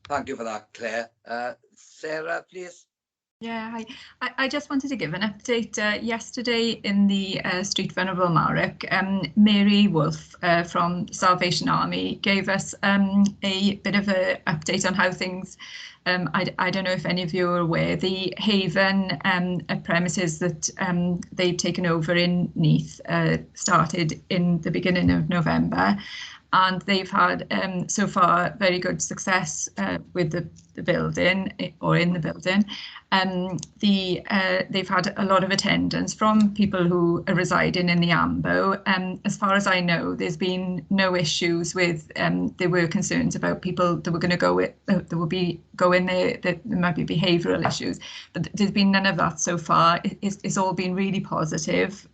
Thank you for that, Claire. Sarah, please. Yeah, I just wanted to give an update. Yesterday in the Street Venerable Marek, Mary Wolf from Salvation Army gave us a bit of an update on how things, I don't know if any of you are aware, the Haven premises that they've taken over in Neath started in the beginning of November. And they've had so far very good success with the building, or in the building. They've had a lot of attendance from people who are residing in the AMBO. As far as I know, there's been no issues with. There were concerns about people that were going to go in there. That there might be behavioural issues, but there's been none of that so far. It's all been really positive.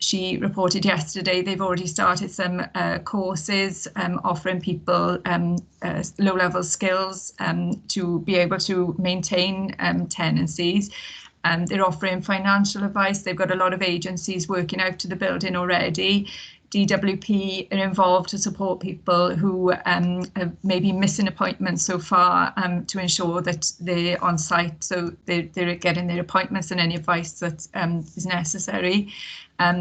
She reported yesterday they've already started some courses offering people low-level skills to be able to maintain tenancies. They're offering financial advice. They've got a lot of agencies working out to the building already. DWP are involved to support people who have maybe missing appointments so far to ensure that they're on site, so they're getting their appointments and any advice that is necessary.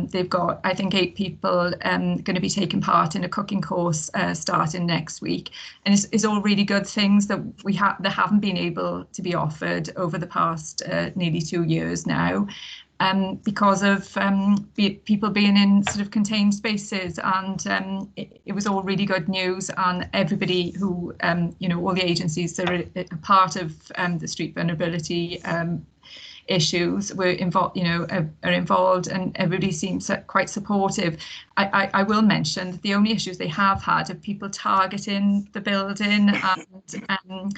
They've got, I think, 8 people going to be taking part in a cooking course starting next week, and it's all really good things that that haven't been able to be offered over the past nearly 2 years now. Because of people being in sort of contained spaces, and it was all really good news. And everybody who, all the agencies that are a part of the street vulnerability issues were involved, are involved, and everybody seems quite supportive. I will mention that the only issues they have had are people targeting the building, and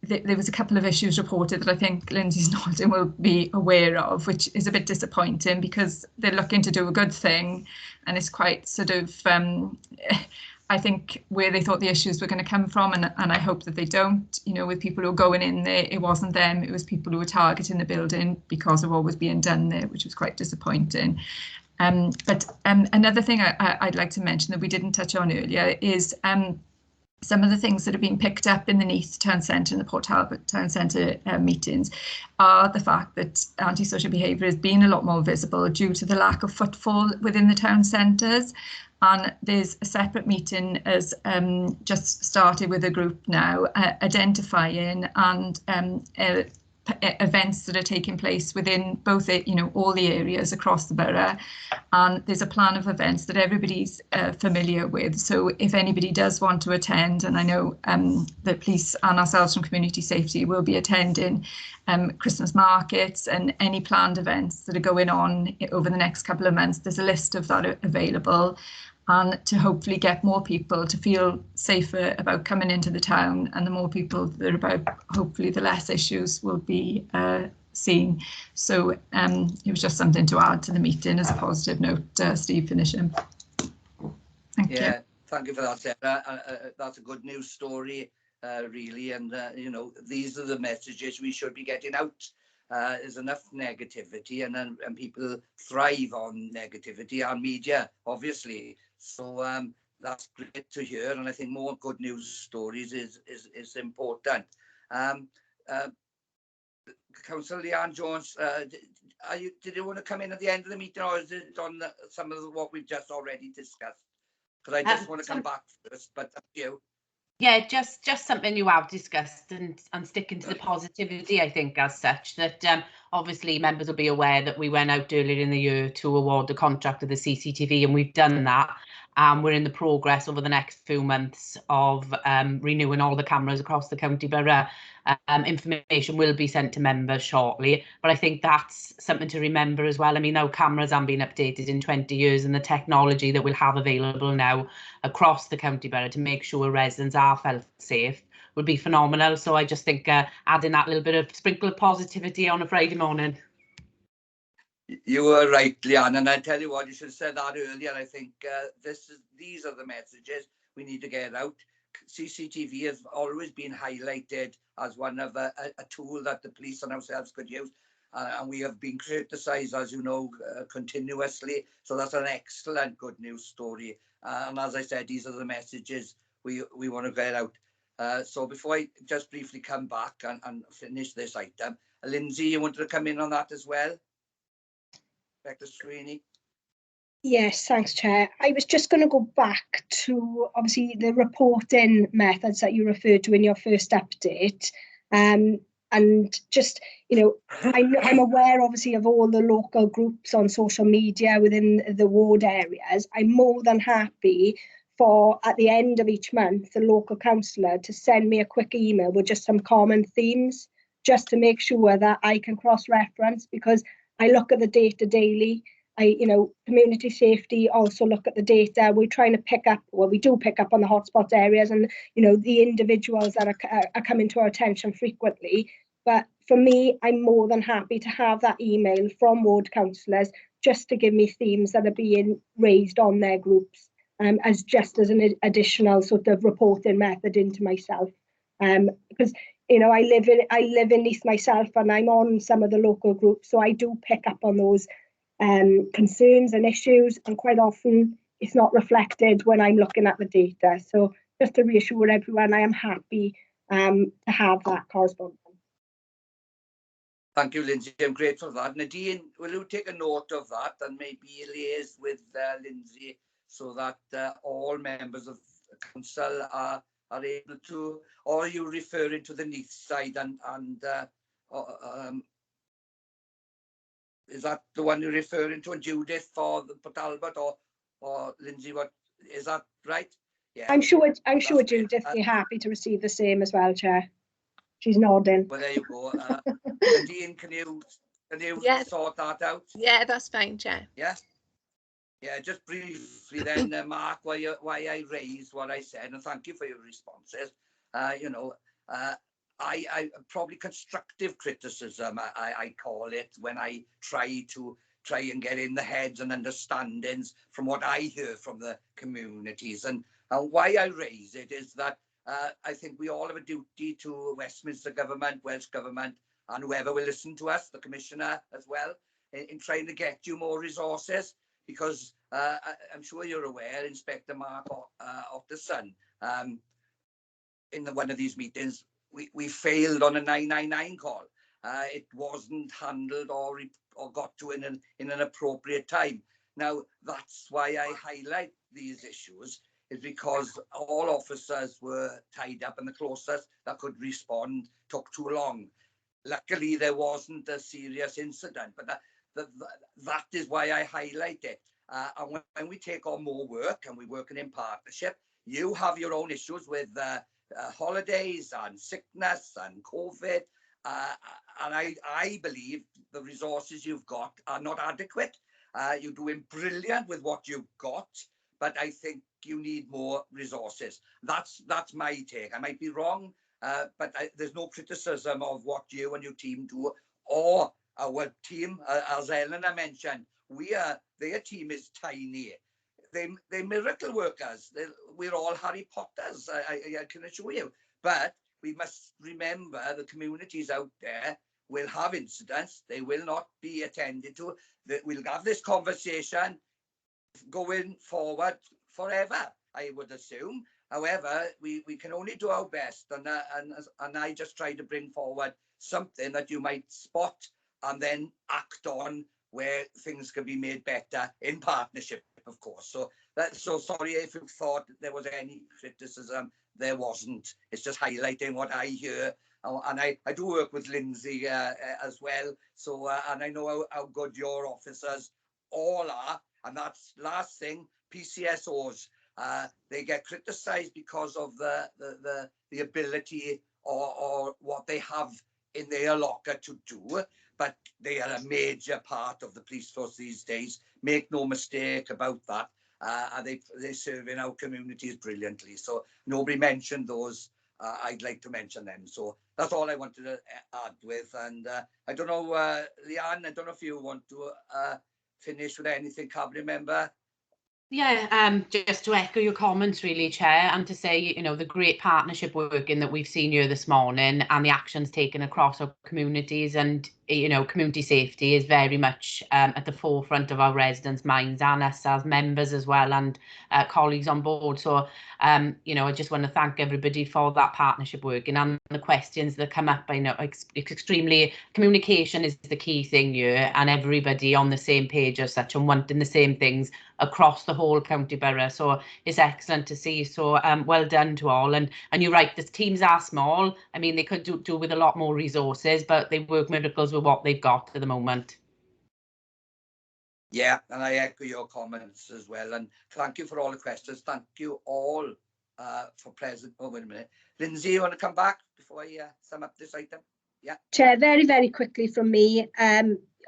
there was a couple of issues reported that I think Lindsay's nodding will be aware of, which is a bit disappointing because they're looking to do a good thing, and it's quite sort of, I think, where they thought the issues were going to come from, and I hope that they don't, with people who are going in there, it wasn't them, it was people who were targeting the building because of what was being done there, which was quite disappointing. But another thing I'd like to mention that we didn't touch on earlier is some of the things that have been picked up in the Neath Town Centre and the Port Talbot Town Centre meetings are the fact that antisocial behaviour has been a lot more visible due to the lack of footfall within the town centres. And there's a separate meeting as just started with a group now, identifying and events that are taking place within both, all the areas across the borough. And there's a plan of events that everybody's familiar with. So if anybody does want to attend, and I know the police and ourselves from Community Safety will be attending Christmas markets and any planned events that are going on over the next couple of months, there's a list of that available. And to hopefully get more people to feel safer about coming into the town, and the more people that are about, hopefully the less issues will be seen. So it was just something to add to the meeting as a positive note. Steve, finishing. Thank you. Thank you for that, Sarah. That's a good news story, really. And, these are the messages we should be getting out. There's enough negativity, and people thrive on negativity and media, obviously. So that's great to hear, and I think more good news stories is important. Councillor Leanne Jones, did you want to come in at the end of the meeting, or is it on some of what we've just already discussed? Because I just want to come back first, but up to you. Yeah, just something you have discussed, and sticking to the positivity, I think, as such, that obviously members will be aware that we went out earlier in the year to award the contract of the CCTV, and we've done that. We're in the progress over the next few months of renewing all the cameras across the county borough. Information will be sent to members shortly, but I think that's something to remember as well. I mean, our cameras haven't been updated in 20 years, and the technology that we'll have available now across the county borough to make sure residents are felt safe would be phenomenal. So I just think adding that little bit of sprinkle of positivity on a Friday morning. You were right, Leanne, and I tell you what, you should have said that earlier. I think these are the messages we need to get out. CCTV has always been highlighted as one of a tool that the police and ourselves could use, and we have been criticised, as you know, continuously. So that's an excellent good news story. And as I said, these are the messages we want to get out. So before I just briefly come back and finish this item, Lindsay, you wanted to come in on that as well? Dr. Scrutiny. Yes, thanks, Chair. I was just going to go back to, obviously, the reporting methods that you referred to in your first update. And just, I'm aware, obviously, of all the local groups on social media within the ward areas. I'm more than happy for, at the end of each month, the local councillor to send me a quick email with just some common themes, just to make sure that I can cross-reference, because I look at the data daily. Community safety also look at the data. We're trying to pick up, well, we do pick up on the hotspot areas and, the individuals that are coming to our attention frequently. But for me, I'm more than happy to have that email from ward councillors just to give me themes that are being raised on their groups, as an additional sort of reporting method into myself. Because I live in Neath myself, and I'm on some of the local groups, so I do pick up on those concerns and issues, and quite often it's not reflected when I'm looking at the data. So just to reassure everyone, I am happy to have that correspondence. Thank you, Lindsay. I'm grateful for that. Nadine, will you take a note of that and maybe liaise with Lindsay so that all members of the council are able to, or are you referring to the Neath side and is that the one you're referring to, Judith, for the Talbot, or Lindsay? What is that, right? Yeah. I'm sure Judith will be happy to receive the same as well, Chair. She's nodding. Well, there you go. Nadine, can you sort that out? Yeah, that's fine, Chair. Yeah. Yeah, just briefly then, Mark, why I raised what I said, and thank you for your responses. I probably constructive criticism, I call it, when I try and get in the heads and understandings from what I hear from the communities. And why I raise it is that I think we all have a duty to Westminster Government, Welsh Government, and whoever will listen to us, the Commissioner as well, in trying to get you more resources, because I'm sure you're aware, Inspector Mark Otterson, in one of these meetings, we failed on a 999 call. It wasn't handled or got to in an appropriate time. Now, that's why I highlight these issues, is because all officers were tied up and the closest that could respond took too long. Luckily, there wasn't a serious incident, but that is why I highlight it. And when we take on more work and we're working in partnership, you have your own issues with holidays and sickness and COVID. And I believe the resources you've got are not adequate. You're doing brilliant with what you've got, but I think you need more resources. That's my take. I might be wrong, but there's no criticism of what you and your team do, or our team, as Eleanor mentioned. Their team is tiny. They're miracle workers. We're all Harry Potters, I can assure you. But we must remember the communities out there will have incidents. They will not be attended to. We'll have this conversation going forward forever, I would assume. However, we can only do our best, and I just try to bring forward something that you might spot and then act on where things can be made better in partnership, of course. So sorry if you thought there was any criticism. There wasn't. It's just highlighting what I hear. And I do work with Lindsay as well. So, and I know how good your officers all are. And that's last thing, PCSOs. They get criticised because of the ability or what they have in their locker to do, but they are a major part of the police force these days. Make no mistake about that. And they serve in our communities brilliantly. So nobody mentioned those. I'd like to mention them. So that's all I wanted to add with. And I don't know, Leanne, I don't know if you want to finish with anything, cabinet member. Yeah, just to echo your comments really, Chair, and to say, you know, the great partnership working that we've seen here this morning and the actions taken across our communities, and, you know, community safety is very much at the forefront of our residents' minds and us as members as well, and colleagues on board. So, you know, I just want to thank everybody for that partnership working and the questions that come up. I know it's extremely, communication is the key thing here, and everybody on the same page as such and wanting the same things across the whole county borough. So it's excellent to see. So well done to all. And you're right, the teams are small. I mean, they could do with a lot more resources, but they work miracles with what they've got at the moment. Yeah, and I echo your comments as well. And thank you for all the questions. Thank you all for present. Oh, wait a minute. Lindsay, you want to come back before I sum up this item? Yeah. Chair, very, very quickly from me.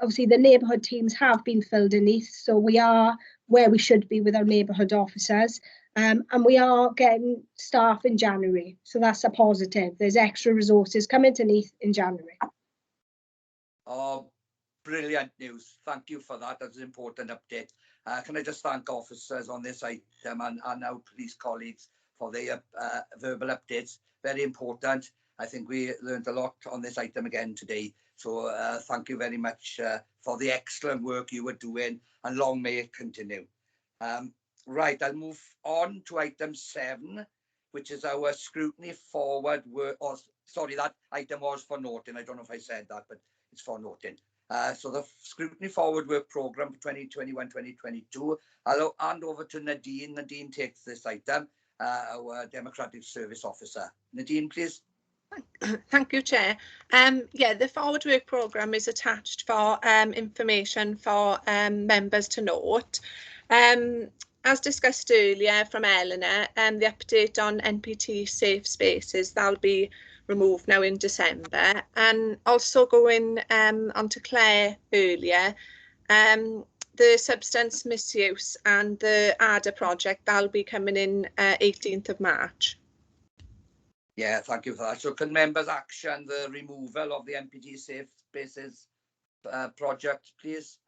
Obviously, the neighbourhood teams have been filled in Neath, so we are where we should be with our neighbourhood officers. And we are getting staff in January, so that's a positive. There's extra resources coming to Neath in January. Oh, brilliant news. Thank you for that. That's an important update. Can I just thank officers on this item and our police colleagues for their verbal updates. Very important. I think we learned a lot on this item again today. So thank you very much for the excellent work you were doing, and long may it continue. Right, I'll move on to item 7, which is our scrutiny forward work. Or sorry, that item was for noting. I don't know if I said that, but it's for noting. So the scrutiny forward work programme for 2021-2022. I'll hand over to Nadine. Nadine takes this item, our Democratic Service Officer. Nadine, please. Thank you, Chair. Yeah, the forward work programme is attached for information for members to note. As discussed earlier from Eleanor, the update on NPT safe spaces, that'll be removed now in December. And also going on to Claire earlier, the substance misuse and the ADA project, that'll be coming in 18th of March. Yeah, thank you for that. So can members action the removal of the NPT Safe Spaces project, please?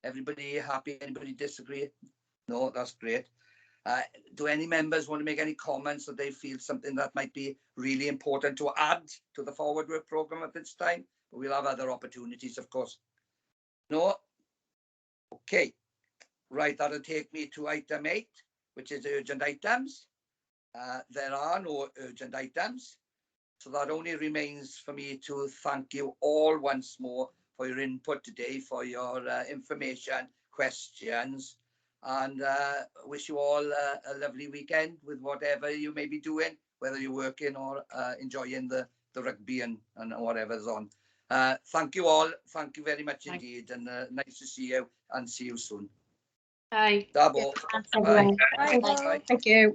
Everybody happy? Anybody disagree? No, that's great. Do any members want to make any comments that they feel something that might be really important to add to the forward work programme at this time? We'll have other opportunities, of course. No? Okay. Right, that'll take me to item 8, which is urgent items. There are no urgent items, so that only remains for me to thank you all once more for your input today, for your information, questions, and wish you all a lovely weekend with whatever you may be doing, whether you're working or enjoying the rugby and whatever's on. Thank you all. Thank you very much indeed, and nice to see you, and see you soon. Bye. Talbot. Thanks, Bye. everyone. Bye. Thank you.